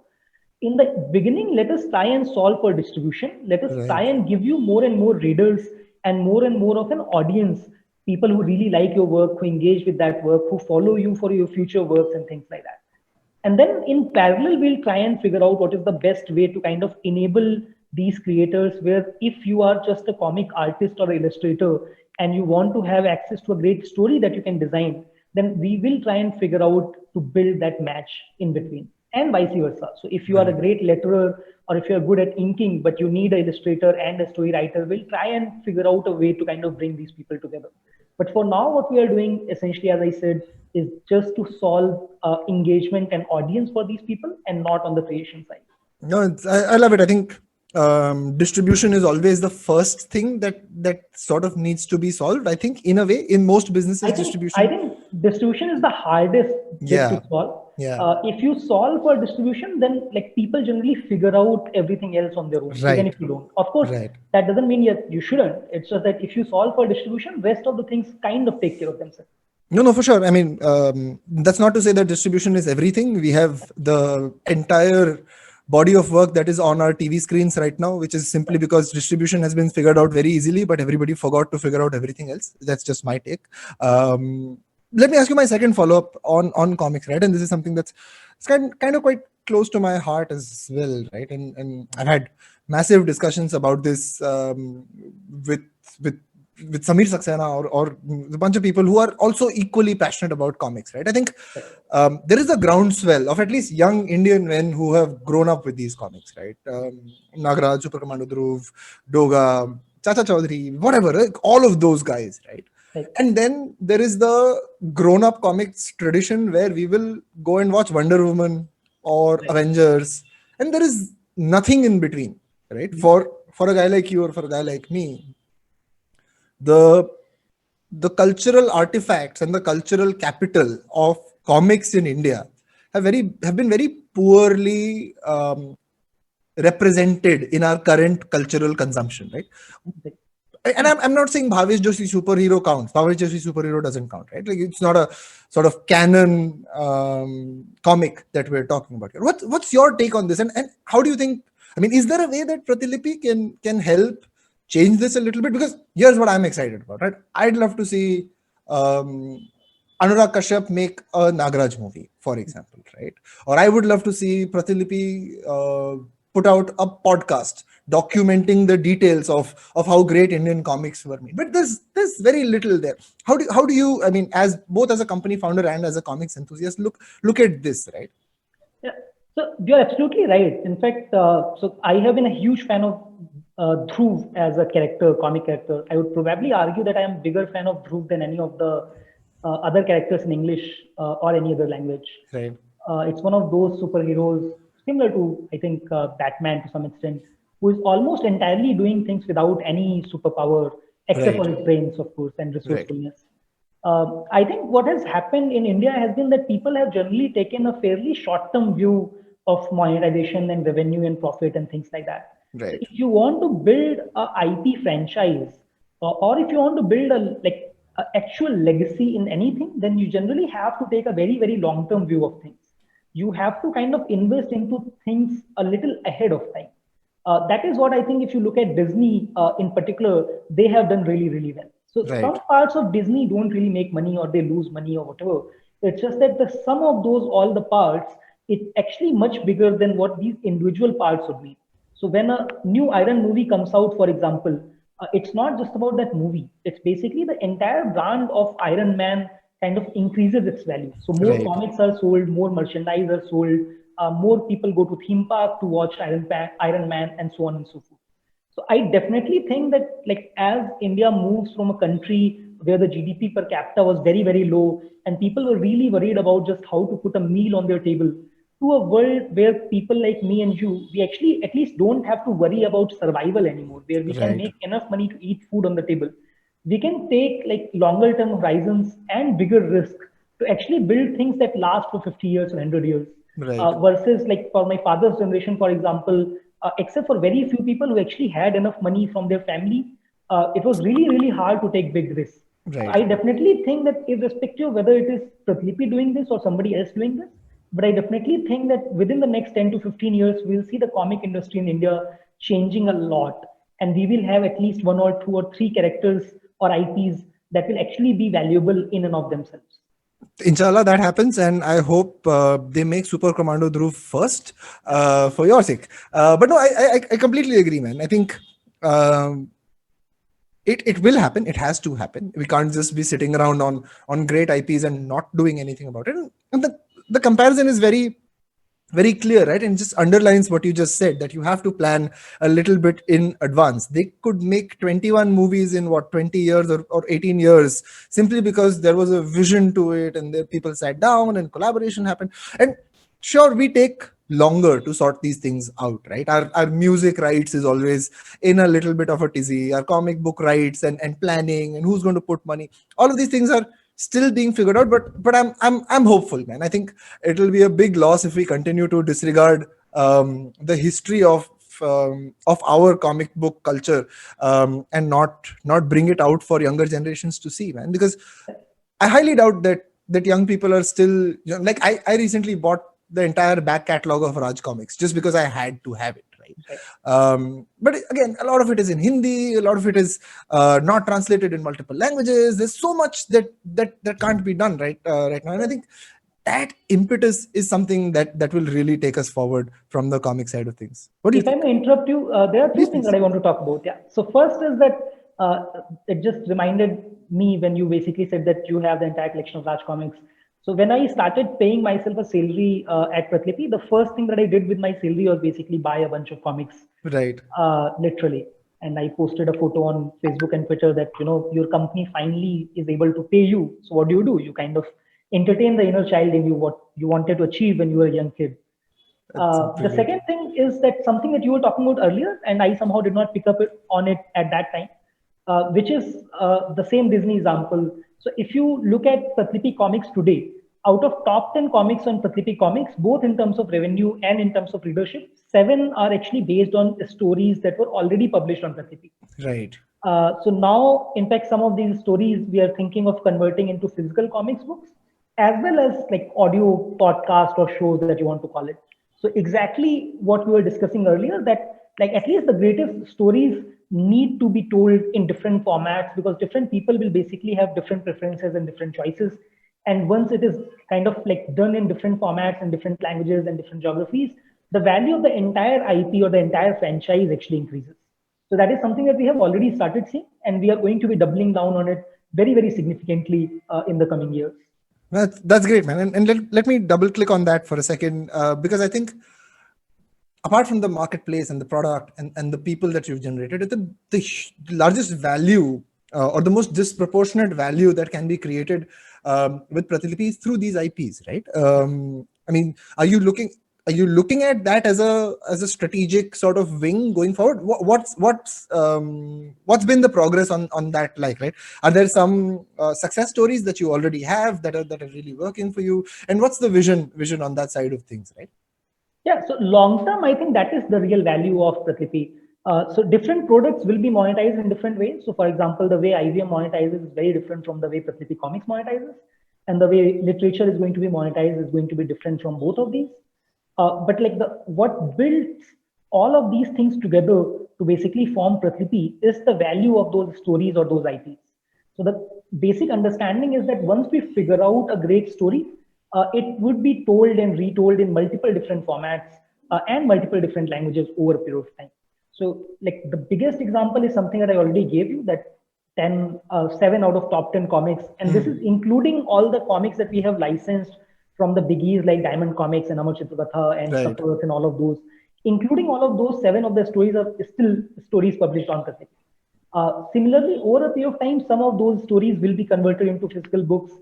In the beginning, let us try and solve for distribution. Let us try and give you more and more readers and more of an audience, people who really like your work, who engage with that work, who follow you for your future works and things like that. And then in parallel, we'll try and figure out what is the best way to kind of enable these creators, where if you are just a comic artist or illustrator and you want to have access to a great story that you can design, then we will try and figure out to build that match in between, and vice versa. So if you are a great letterer, or if you're good at inking, but you need an illustrator and a story writer, we'll try and figure out a way to kind of bring these people together. But for now, what we are doing essentially, as I said, is just to solve engagement and audience for these people, and not on the creation side. No, I love it. I think distribution is always the first thing that sort of needs to be solved. I think in a way, in most businesses, I think distribution is the hardest bit to solve. If you solve for distribution, then like people generally figure out everything else on their own, even if you don't. Of course, that doesn't mean you shouldn't. It's just that if you solve for distribution, rest of the things kind of take care of themselves. No, for sure. I mean, that's not to say that distribution is everything. We have the entire body of work that is on our TV screens right now, which is simply because distribution has been figured out very easily, but everybody forgot to figure out everything else. That's just my take. Let me ask you my second follow-up on comics, right? And this is something that's kind of quite close to my heart as well, right? And I've had massive discussions about this with Samir Saxena or a bunch of people who are also equally passionate about comics, right? I think there is a groundswell of at least young Indian men who have grown up with these comics, right? Nagraj, Super Commando Dhruv, Doga, Chacha Chaudhary, whatever, like all of those guys, right? And then there is the grown-up comics tradition where we will go and watch Wonder Woman or Avengers, and there is nothing in between, right? For a guy like you or for a guy like me, the cultural artifacts and the cultural capital of comics in India have been very poorly represented in our current cultural consumption, right? And I'm not saying Bhavesh Joshi superhero counts. Bhavesh Joshi superhero doesn't count, right? Like it's not a sort of canon comic that we're talking about here. What's your take on this? And how do you think? I mean, is there a way that Pratilipi can help change this a little bit? Because here's what I'm excited about, right? I'd love to see Anurag Kashyap make a Nagaraj movie, for example, right? Or I would love to see Pratilipi put out a podcast documenting the details of how great Indian comics were made. But there's very little there. How do you, I mean, as both as a company founder and as a comics enthusiast, look at this, right? Yeah. So you're absolutely right. In fact, so I have been a huge fan of Dhruv as a character, comic character. I would probably argue that I am a bigger fan of Dhruv than any of the other characters in English or any other language. Right. It's one of those superheroes similar to, I think, Batman to some extent, who is almost entirely doing things without any superpower, except for his brains, of course, and resourcefulness. I think what has happened in India has been that people have generally taken a fairly short-term view of monetization and revenue and profit and things like that. Right. So if you want to build a IP franchise, or if you want to build a actual legacy in anything, then you generally have to take a very, very long-term view of things. You have to kind of invest into things a little ahead of time. That is what I think. If you look at Disney in particular, they have done really, really well. So some parts of Disney don't really make money, or they lose money, or whatever. It's just that the sum of those, all the parts, it's actually much bigger than what these individual parts would be. So when a new Iron movie comes out, for example, it's not just about that movie. It's basically the entire brand of Iron Man kind of increases its value. So more comics are sold, more merchandise are sold, more people go to theme park to watch Iron Man, and so on and so forth. So I definitely think that, like, as India moves from a country where the GDP per capita was very, very low, and people were really worried about just how to put a meal on their table, to a world where people like me and you, we actually at least don't have to worry about survival anymore, where we can make enough money to eat food on the table. We can take like longer term horizons and bigger risk to actually build things that last for 50 years or 100 years. Versus like for my father's generation, for example, except for very few people who actually had enough money from their family, it was really, really hard to take big risks. I definitely think that irrespective of whether it is Pratilipi doing this or somebody else doing this, but I definitely think that within the next 10 to 15 years, we'll see the comic industry in India changing a lot. And we will have at least 1 or 2 or 3 characters or IPs that will actually be valuable in and of themselves. Inshallah, that happens, and I hope they make Super Commando Dhruv first for your sake. But no, I completely agree, man. I think it will happen. It has to happen. We can't just be sitting around on great IPs and not doing anything about it. And the comparison is very, very clear, right? And just underlines what you just said, that you have to plan a little bit in advance. They could make 21 movies in 20 years or 18 years, simply because there was a vision to it, and the people sat down and collaboration happened. And sure, we take longer to sort these things out, right? Our music rights is always in a little bit of a tizzy. Our comic book rights and planning and who's going to put money, all of these things are still being figured out, but I'm hopeful, man. I think it will be a big loss if we continue to disregard the history of our comic book culture and not bring it out for younger generations to see, man. Because I highly doubt that young people are still, like I recently bought the entire back catalog of Raj Comics just because I had to have it. But again, a lot of it is in Hindi, a lot of it is not translated in multiple languages. There's so much that can't be done right now, and I think that impetus is something that will really take us forward from the comic side of things. What do you think? If I may interrupt you, there are two things that I want to talk about. Yeah. So first is that it just reminded me when you basically said that you have the entire collection of Raj Comics. So when I started paying myself a salary at Pratilipi, the first thing that I did with my salary was basically buy a bunch of comics. Literally. And I posted a photo on Facebook and Twitter that, your company finally is able to pay you. So what do? You kind of entertain the inner child in you, what you wanted to achieve when you were a young kid. The second thing is that something that you were talking about earlier, and I somehow did not pick up on it at that time, which is the same Disney example. So if you look at Pratilipi Comics today, out of top 10 comics on Pratilipi Comics, both in terms of revenue and in terms of readership, 7 are actually based on stories that were already published on Pratilipi. Right. So now, in fact, some of these stories we are thinking of converting into physical comics books, as well as like audio podcast or shows that you want to call it. So exactly what we were discussing earlier, that like at least the greatest stories need to be told in different formats, because different people will basically have different preferences and different choices. And once it is kind of like done in different formats and different languages and different geographies, the value of the entire IP or the entire franchise actually increases. So that is something that we have already started seeing, and we are going to be doubling down on it very, very significantly in the coming years. That's great, man. And let me double click on that for a second, because I think apart from the marketplace and the product and the people that you've generated, the largest value or the most disproportionate value that can be created with Pratilipi is through these IPs, right? I mean, are you looking at that as a strategic sort of wing going forward? What's been the progress on that like, right? Are there some success stories that you already have that are really working for you? And what's the vision on that side of things, right? Yeah, so long term, I think that is the real value of Pratilipi. So different products will be monetized in different ways. So for example, the way IVM monetizes is very different from the way Pratilipi Comics monetizes. And the way literature is going to be monetized is going to be different from both of these. But like what builds all of these things together to basically form Pratilipi is the value of those stories or those IPs. So the basic understanding is that once we figure out a great story, it would be told and retold in multiple different formats and multiple different languages over a period of time. So like the biggest example is something that I already gave you, that 7 out of top 10 comics. And this is including all the comics that we have licensed from the biggies like Diamond Comics and Amar Chitragatha and Right. Sappurth and all of those. Including all of those, 7 of the stories are still stories published on Pratilipi. Similarly, over a period of time, some of those stories will be converted into physical books.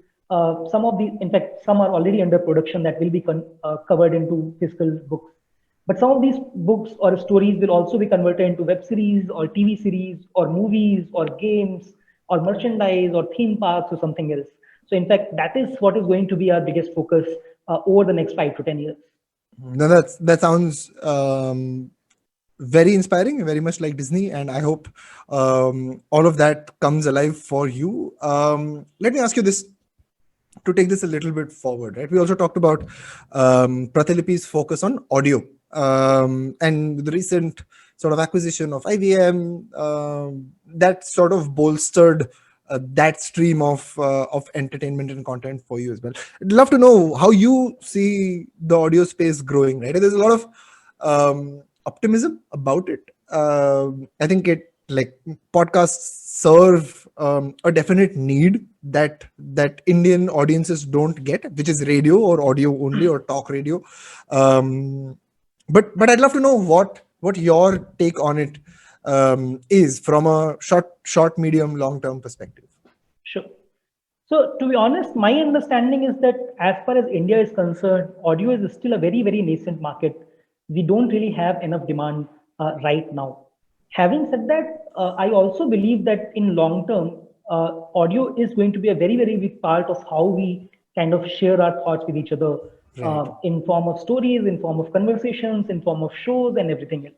Some of these, in fact, some are already under production that will be covered into physical books. But some of these books or stories will also be converted into web series or TV series or movies or games or merchandise or theme parks or something else. So, in fact, that is what is going to be our biggest focus over the next 5 to 10 years. No, that sounds very inspiring, very much like Disney, and I hope all of that comes alive for you. Let me ask you this to take this a little bit forward, right? We also talked about Pratilipi's focus on audio, and the recent sort of acquisition of IVM that sort of bolstered that stream of entertainment and content for you as well. I'd love to know how you see the audio space growing, right? There's a lot of optimism about it. I think it like podcasts serve a definite need that Indian audiences don't get, which is radio or audio only or talk radio. But I'd love to know what your take on it is from a short, medium, long-term perspective. Sure. So to be honest, my understanding is that as far as India is concerned, audio is still a very, very nascent market. We don't really have enough demand right now. Having said that, I also believe that in long term, audio is going to be a very, very big part of how we kind of share our thoughts with each other in form of stories, in form of conversations, in form of shows and everything else.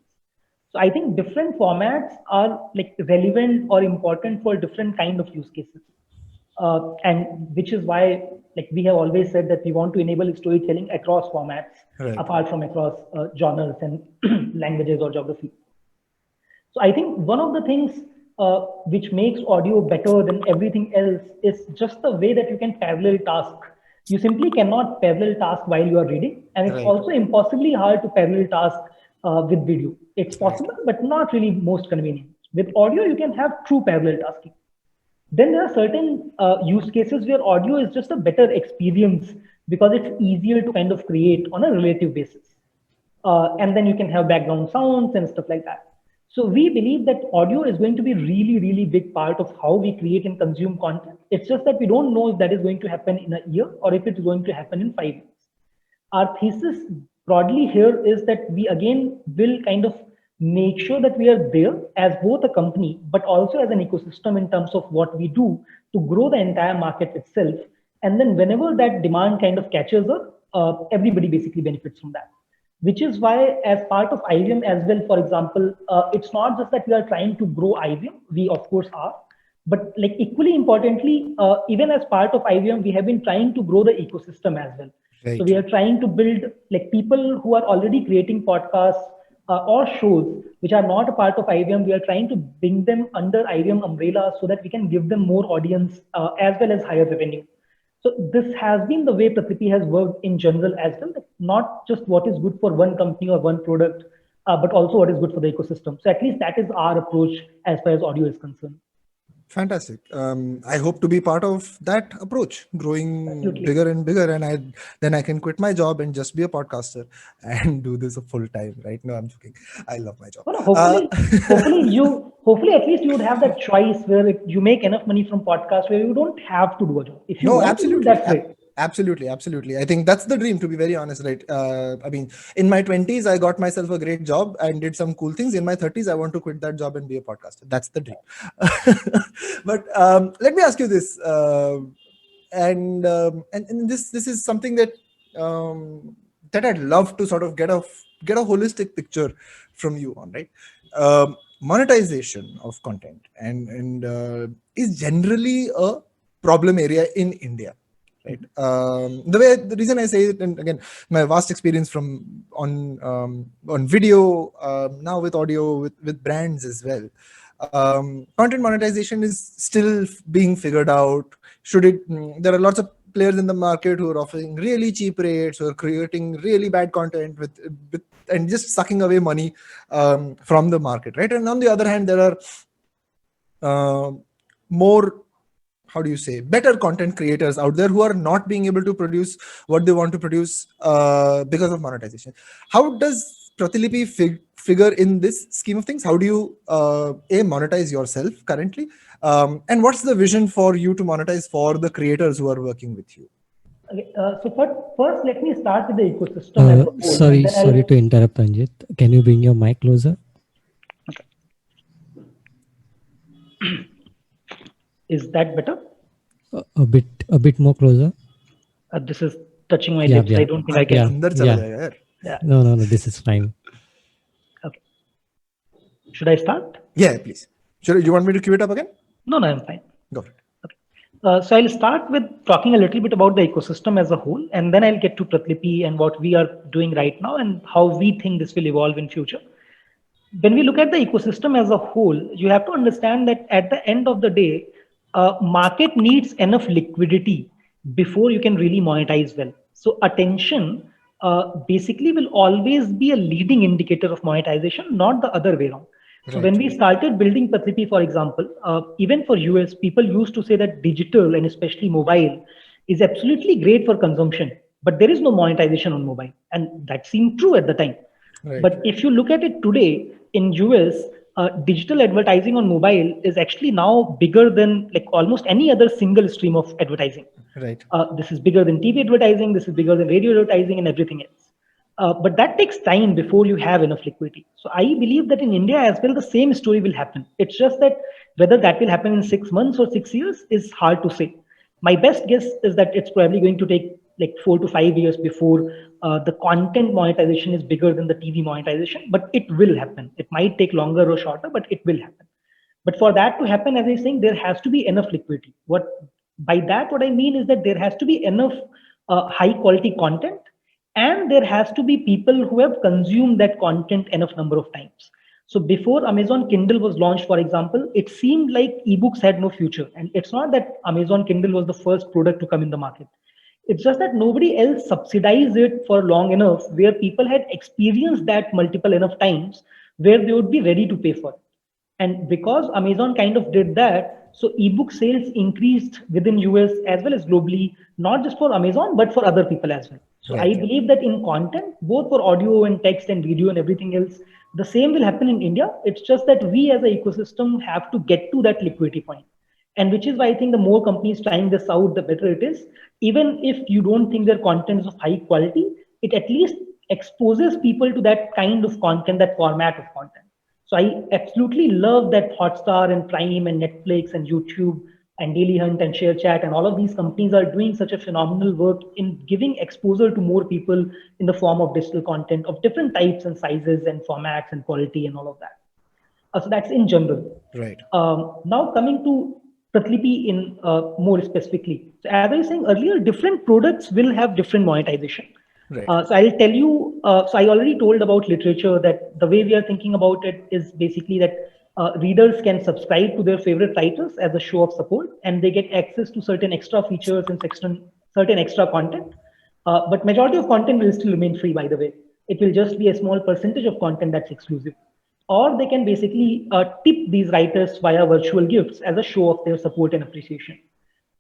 So I think different formats are like relevant or important for different kind of use cases. And which is why like we have always said that we want to enable storytelling across formats, apart from across genres and languages or geography. So I think one of the things which makes audio better than everything else is just the way that you can parallel task. You simply cannot parallel task while you are reading, and it's also impossibly hard to parallel task with video. It's possible, but not really most convenient. With audio, you can have true parallel tasking. Then there are certain use cases where audio is just a better experience because it's easier to kind of create on a relative basis. And then you can have background sounds and stuff like that. So we believe that audio is going to be really, really big part of how we create and consume content. It's just that we don't know if that is going to happen in a year or if it's going to happen in 5 years. Our thesis broadly here is that we again will kind of make sure that we are there as both a company, but also as an ecosystem in terms of what we do to grow the entire market itself. And then whenever that demand kind of catches up, everybody basically benefits from that. Which is why, as part of IVM as well, for example, it's not just that we are trying to grow IVM, we of course are, but like equally importantly, even as part of IVM, we have been trying to grow the ecosystem as well. So Right. we are trying to build like people who are already creating podcasts or shows which are not a part of IVM. We are trying to bring them under IVM umbrella so that we can give them more audience as well as higher revenue. So this has been the way Pratlipi has worked in general as well, not just what is good for one company or one product, but also what is good for the ecosystem. So at least that is our approach as far as audio is concerned. Fantastic. I hope to be part of that approach, growing Absolutely. bigger and bigger, and then I can quit my job and just be a podcaster and do this full time. Right? No, I'm joking. I love my job. Well, Uh, hopefully at least you would have that choice where you make enough money from podcast where you don't have to do a job. If you No, want to do it, absolutely. that's great. Absolutely. Absolutely. I think that's the dream, to be very honest, right? I mean, in my 20s, I got myself a great job and did some cool things. In my 30s, I want to quit that job and be a podcaster. That's the dream. But let me ask you this. And this is something that that I'd love to sort of get a holistic picture from you on, right? Monetization of content and is generally a problem area in India, right? The reason I say it, and again, my vast experience on video, now with audio, with brands as well. Content monetization is still being figured out. There are lots of players in the market who are offering really cheap rates, who are creating really bad content with and just sucking away money from the market, right? And on the other hand, there are more, how do you say, better content creators out there who are not being able to produce what they want to produce because of monetization. How does Pratilipi figure in this scheme of things? How do you monetize yourself currently, and what's the vision for you to monetize for the creators who are working with you? Okay, so first, let me start with the ecosystem as a whole, and then Sorry to interrupt, Anjit. Can you bring your mic closer? Is that better? A bit more closer. This is touching my Yeah, lips. yeah. I don't think I can. Andar chala jayega yaar. Yeah. No, this is fine. Okay. Should I start? Yeah, please. You want me to cue it up again? No, I'm fine. Go for it. So I'll start with talking a little bit about the ecosystem as a whole, and then I'll get to Pratlipi and what we are doing right now and how we think this will evolve in future. When we look at the ecosystem as a whole, you have to understand that at the end of the day, market needs enough liquidity before you can really monetize well. So attention basically will always be a leading indicator of monetization, not the other way around. So when we started building Pratlipi, for example, even for US, people used to say that digital and especially mobile is absolutely great for consumption, but there is no monetization on mobile. And that seemed true at the time. Right. But if you look at it today in US, digital advertising on mobile is actually now bigger than like almost any other single stream of advertising. Right. This is bigger than TV advertising, this is bigger than radio advertising and everything else. But that takes time before you have enough liquidity. So I believe that in India as well, the same story will happen. It's just that whether that will happen in 6 months or 6 years is hard to say. My best guess is that it's probably going to take like 4 to 5 years before the content monetization is bigger than the TV monetization, but it will happen. It might take longer or shorter, but it will happen. But for that to happen, as I was saying, there has to be enough liquidity. What I mean is that there has to be enough high quality content, and there has to be people who have consumed that content enough number of times. So before Amazon Kindle was launched, for example, it seemed like ebooks had no future. And it's not that Amazon Kindle was the first product to come in the market. It's just that nobody else subsidized it for long enough where people had experienced that multiple enough times where they would be ready to pay for it. And because Amazon kind of did that, so ebook sales increased within US as well as globally, not just for Amazon, but for other people as well. So I believe that in content, both for audio and text and video and everything else, the same will happen in India. It's just that we as an ecosystem have to get to that liquidity point. And which is why I think the more companies trying this out, the better it is. Even if you don't think their content is of high quality, it at least exposes people to that kind of content, that format of content. So I absolutely love that Hotstar and Prime and Netflix and YouTube and Daily Hunt and ShareChat and all of these companies are doing such a phenomenal work in giving exposure to more people in the form of digital content of different types and sizes and formats and quality and all of that. So that's in general. Right. Now coming to Pratlipi in more specifically. So as I was saying earlier, different products will have different monetization. Right. So I'll tell you, so I already told about literature that the way we are thinking about it is basically that readers can subscribe to their favorite writers as a show of support, and they get access to certain extra features and certain extra content. But majority of content will still remain free, by the way. It will just be a small percentage of content that's exclusive. Or they can basically tip these writers via virtual gifts as a show of their support and appreciation.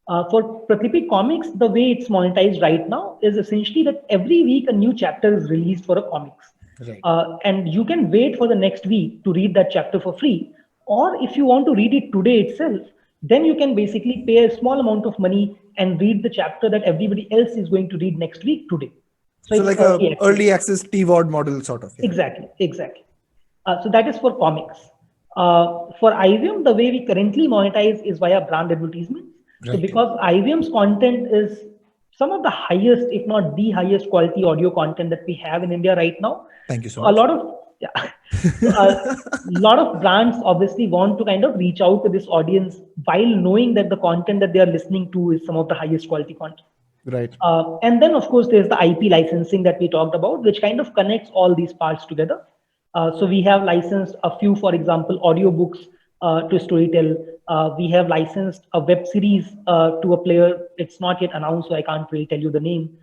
For Pratlipi Comics, the way it's monetized right now is essentially that every week a new chapter is released for a comics. Right. And you can wait for the next week to read that chapter for free. Or if you want to read it today itself, then you can basically pay a small amount of money and read the chapter that everybody else is going to read next week today. So like a early access TVOD model sort of. Yeah. Exactly. So that is for comics. For IVM, the way we currently monetize is via brand advertisements. Right. So because IVM's content is some of the highest, if not the highest quality audio content that we have in India right now. Thank you so much. A lot of brands obviously want to kind of reach out to this audience while knowing that the content that they are listening to is some of the highest quality content. Right. And then of course there's the IP licensing that we talked about, which kind of connects all these parts together. So we have licensed a few, for example, audiobooks to Storytel. We have licensed a web series to a player. It's not yet announced, so I can't really tell you the name.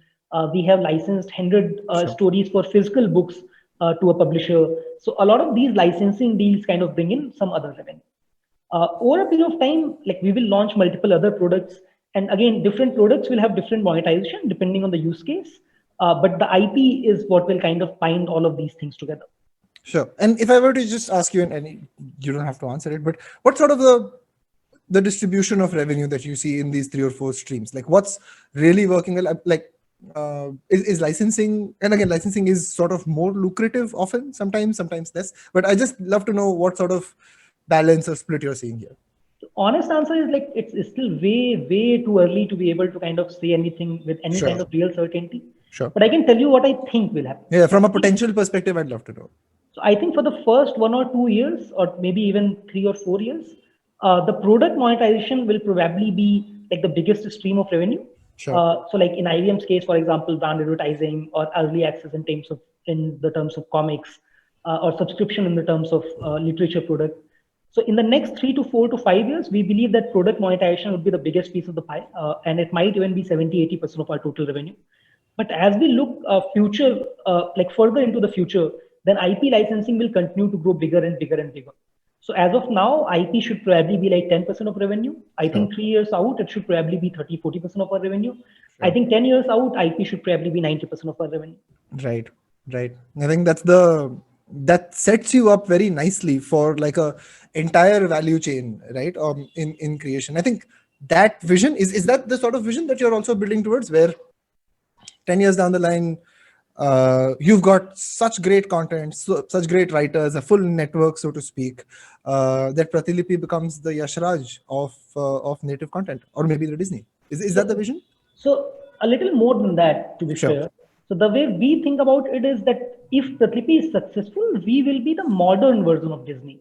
We have licensed 100 stories for physical books to a publisher. So a lot of these licensing deals kind of bring in some other revenue. Over a period of time, like we will launch multiple other products. And again, different products will have different monetization depending on the use case. But the IP is what will kind of bind all of these things together. Sure. And if I were to just ask you, and you don't have to answer it, but what sort of the distribution of revenue that you see in these 3 or 4 streams? Like what's really working well? Like is licensing, and again, licensing is sort of more lucrative often, sometimes less. But I just love to know what sort of balance or split you're seeing here. The honest answer is like it's still way too early to be able to kind of say anything with any kind of real certainty. Sure. But I can tell you what I think will happen. Yeah, from a potential perspective, I'd love to know. So I think for the first 1 or 2 years, or maybe even 3 or 4 years, the product monetization will probably be like the biggest stream of revenue. Sure. So like in IVM's case, for example, brand advertising or early access in the terms of comics, or subscription in the terms of literature product. So in the next 3 to 4 to 5 years, we believe that product monetization would be the biggest piece of the pie, and it might even be 70-80% of our total revenue. But as we look further into the future, then IP licensing will continue to grow bigger and bigger and bigger. So as of now, IP should probably be like 10% of revenue. I think 3 years out, it should probably be 30-40% of our revenue. I think 10 years out, IP should probably be 90% of our revenue. Right. I think that sets you up very nicely for like a entire value chain, right? In creation. I think that vision is that the sort of vision that you're also building towards, where 10 years down the line, you've got such great content, such great writers, a full network, so to speak, that Pratilipi becomes the Yash Raj of native content, or maybe the Disney. Is that the vision? So a little more than that, to be fair. So the way we think about it is that if Pratilipi is successful, we will be the modern version of Disney.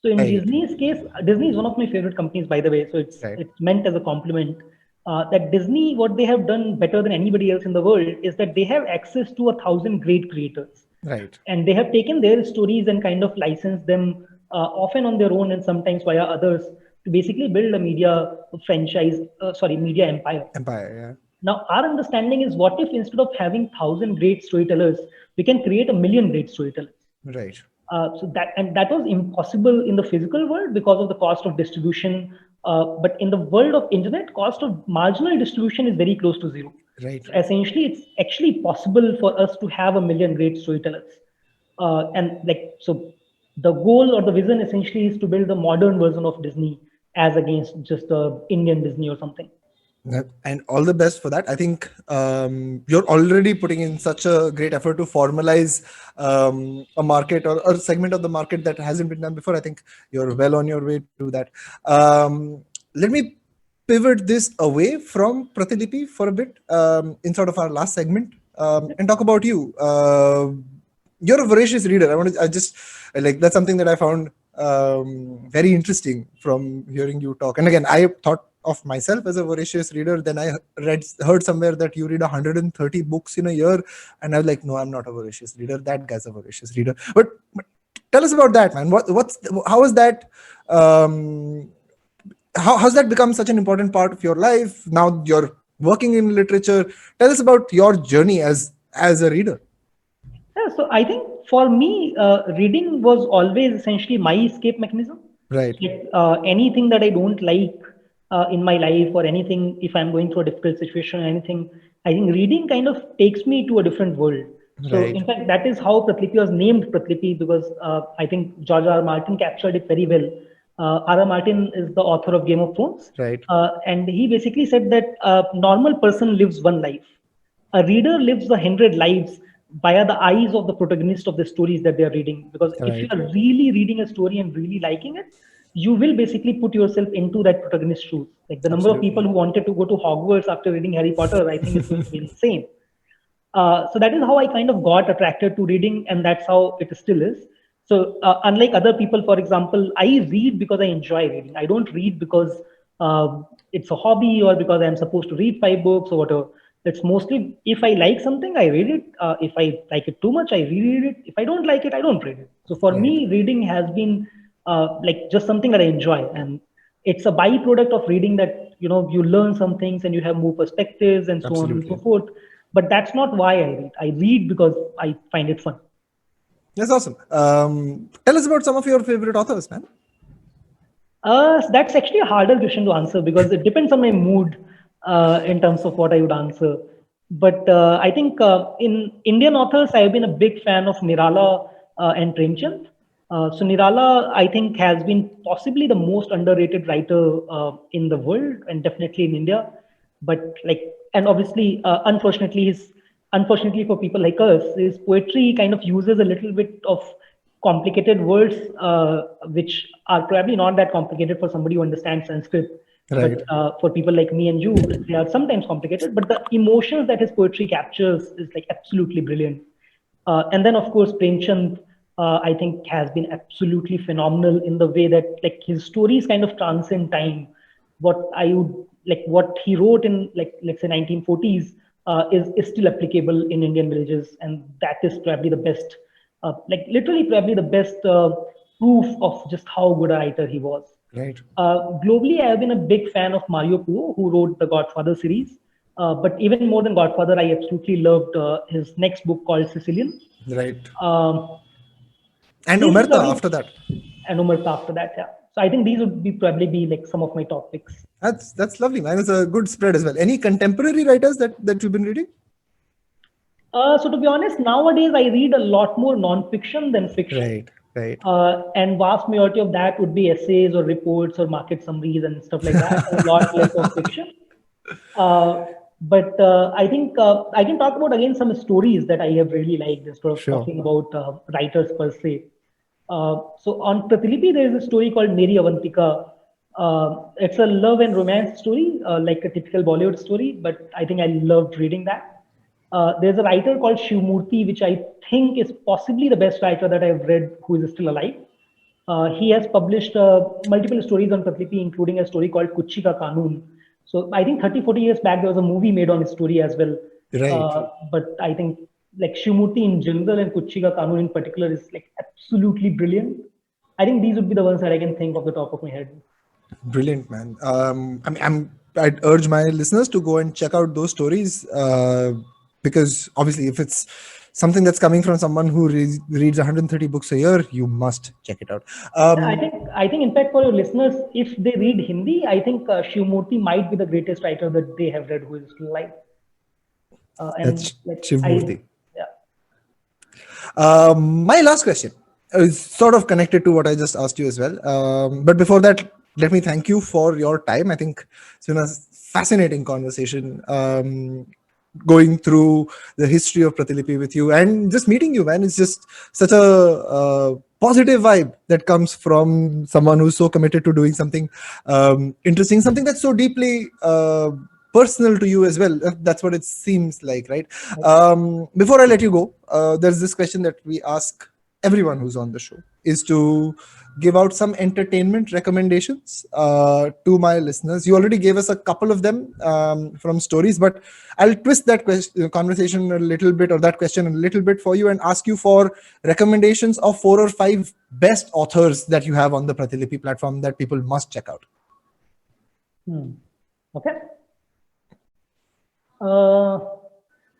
So in Disney's case, Disney is one of my favorite companies, by the way. So it's meant as a compliment. That Disney, what they have done better than anybody else in the world is that they have access to 1,000 great creators. Right. And they have taken their stories and kind of licensed them often on their own and sometimes via others to basically build a media media empire. Yeah. Now, our understanding is, what if instead of having 1,000 great storytellers, we can create 1,000,000 great storytellers? Right. So that was impossible in the physical world because of the cost of distribution. But in the world of internet, cost of marginal distribution is very close to zero. Right. So essentially, it's actually possible for us to have 1,000,000 great storytellers. So the goal or the vision essentially is to build a modern version of Disney as against just the Indian Disney or something. And all the best for that. I think you're already putting in such a great effort to formalize a market or a segment of the market that hasn't been done before. I think you're well on your way to that. Let me pivot this away from Pratilipi for a bit in sort of our last segment and talk about you. You're a voracious reader. I just like that's something that I found very interesting from hearing you talk. And again, I thought of myself as a voracious reader. Then I heard somewhere that you read 130 books in a year, and I was like, no, I'm not a voracious reader. That guy's a voracious reader. But tell us about that, man. How is that? How's that become such an important part of your life? Now you're working in literature. Tell us about your journey as a reader. Yeah, so I think for me, reading was always essentially my escape mechanism. Right. Like, anything that I don't like in my life, or anything, if I'm going through a difficult situation or anything, I think reading kind of takes me to a different world. So, Right. in fact, that is how Pratlipi was named Pratlipi, because I think George R. R. Martin captured it very well. R. R. Martin is the author of Game of Thrones. Right. And he basically said that a normal person lives one life. A reader lives 100 lives via the eyes of the protagonist of the stories that they are reading. Because if you Right. are really reading a story and really liking it, you will basically put yourself into that protagonist's shoes. Like the number of Absolutely. people who wanted to go to Hogwarts after reading Harry Potter, I think is going to be insane. So that is how I kind of got attracted to reading, and that's how it still is. So unlike other people, for example, I read because I enjoy reading. I don't read because it's a hobby or because I'm supposed to read 5 books or whatever. It's mostly if I like something, I read it. If I like it too much, I reread it. If I don't like it, I don't read it. So for Right. me, reading has been like just something that I enjoy, and it's a byproduct of reading that you learn some things and you have more perspectives and so on and so Absolutely. forth. But that's not why I read. I read because I find it fun. That's awesome. Tell us about some of your favorite authors, man. That's actually a harder question to answer because it depends on my mood in terms of what I would answer. But I think in Indian authors, I have been a big fan of Nirala and Premchand. So Nirala, I think, has been possibly the most underrated writer in the world and definitely in India. But and obviously, unfortunately for people like us, his poetry kind of uses a little bit of complicated words, which are probably not that complicated for somebody who understands Sanskrit. Right. But for people like me and you, they are sometimes complicated. But the emotions that his poetry captures is like absolutely brilliant. And then, of course, Premchand, I think, has been absolutely phenomenal in the way that his stories kind of transcend time. What he wrote in let's say 1940s is still applicable in Indian villages, and that is probably the best, literally probably the best proof of just how good a writer he was. Right. Globally, I have been a big fan of Mario Puzo, who wrote the Godfather series. But even more than Godfather, I absolutely loved his next book called Sicilian. Right. Um, And these would Omerta probably, after that. and Omerta after that, yeah. So I think these would probably be like some of my top picks. That's lovely, man. It's a good spread as well. Any contemporary writers that you've been reading? So to be honest, nowadays I read a lot more non-fiction than fiction. Right. Right. And vast majority of that would be essays or reports or market summaries and stuff like that. A lot less of fiction. But I think I can talk about again some stories that I have really liked instead of Sure. talking about writers per se. So on Pratilipi, there is a story called Meri Avantika. It's a love and romance story, like a typical Bollywood story, but I think I loved reading that. There's a writer called Shivmurthy, which I think is possibly the best writer that I've read who is still alive. He has published multiple stories on Pratlipi, including a story called Kuchi Ka Kanun. So I think 30, 40 years back, there was a movie made on his story as well. Right. But I think like Shivmurthy in general and Kuchi Ka Kanun in particular is like absolutely brilliant. I think these would be the ones that I can think off the top of my head. Brilliant, man. I'd urge my listeners to go and check out those stories because obviously, if it's something that's coming from someone who reads 130 books a year, you must check it out. I think in fact for your listeners, if they read Hindi, I think Shivmurthy might be the greatest writer that they have read who is still alive. That's Shivmurthy. Yeah. My last question is sort of connected to what I just asked you as well. But before that, let me thank you for your time. I think it's been a fascinating conversation. Going through the history of Pratilipi with you and just meeting you, man. It's just such a positive vibe that comes from someone who's so committed to doing something interesting, something that's so deeply personal to you as well. That's what it seems like, right? Before I let you go, there's this question that we ask everyone who's on the show, is to give out some entertainment recommendations to my listeners. You already gave us a couple of them from stories, but I'll twist that conversation a little bit, or that question a little bit for you, and ask you for recommendations of 4 or 5 best authors that you have on the Pratilipi platform that people must check out. Okay.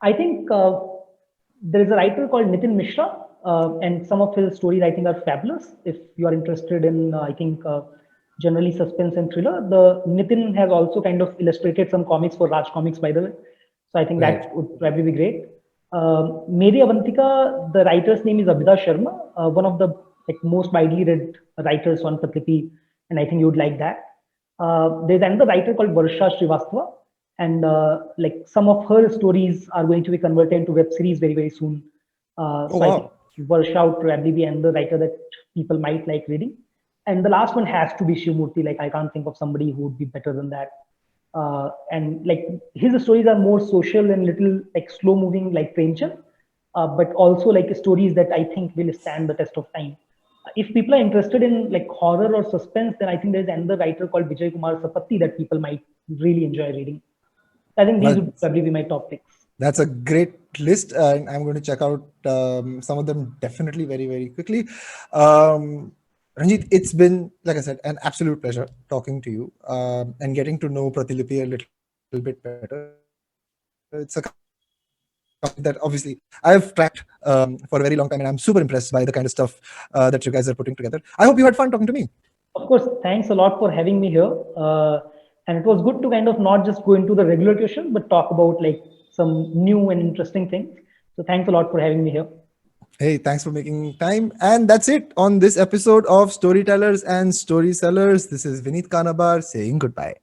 I think there is a writer called Nitin Mishra, and some of his stories I think are fabulous. If you are interested in, I think, generally suspense and thriller, the Nitin has also kind of illustrated some comics for Raj Comics, by the way. So I think that would probably be great. Meri Avantika, the writer's name is Abhida Sharma, one of the most widely read writers on Pratilipi, and I think you would like that. There's another writer called Varsha Srivastava, and some of her stories are going to be converted into web series very, very soon. I think Varsha would probably be another writer that people might like reading. And the last one has to be Shivamurthy. I can't think of somebody who would be better than that. And his stories are more social and little slow moving, like Premchand, but also stories that I think will stand the test of time. If people are interested in horror or suspense, then I think there's another writer called Vijay Kumar Sapatti that people might really enjoy reading. I think these would probably be my top picks. That's a great list, and I'm going to check out some of them definitely very, very quickly. Ranjit, it's been, like I said, an absolute pleasure talking to you and getting to know Pratilipi a little bit better. It's a company that obviously I've tracked for a very long time, and I'm super impressed by the kind of stuff that you guys are putting together. I hope you had fun talking to me. Of course, thanks a lot for having me here. And it was good to kind of not just go into the regular question, but talk about some new and interesting things. So thanks a lot for having me here. Hey, thanks for making time. And that's it on this episode of Storytellers and Story Sellers. This is Vineet Kanabar saying goodbye.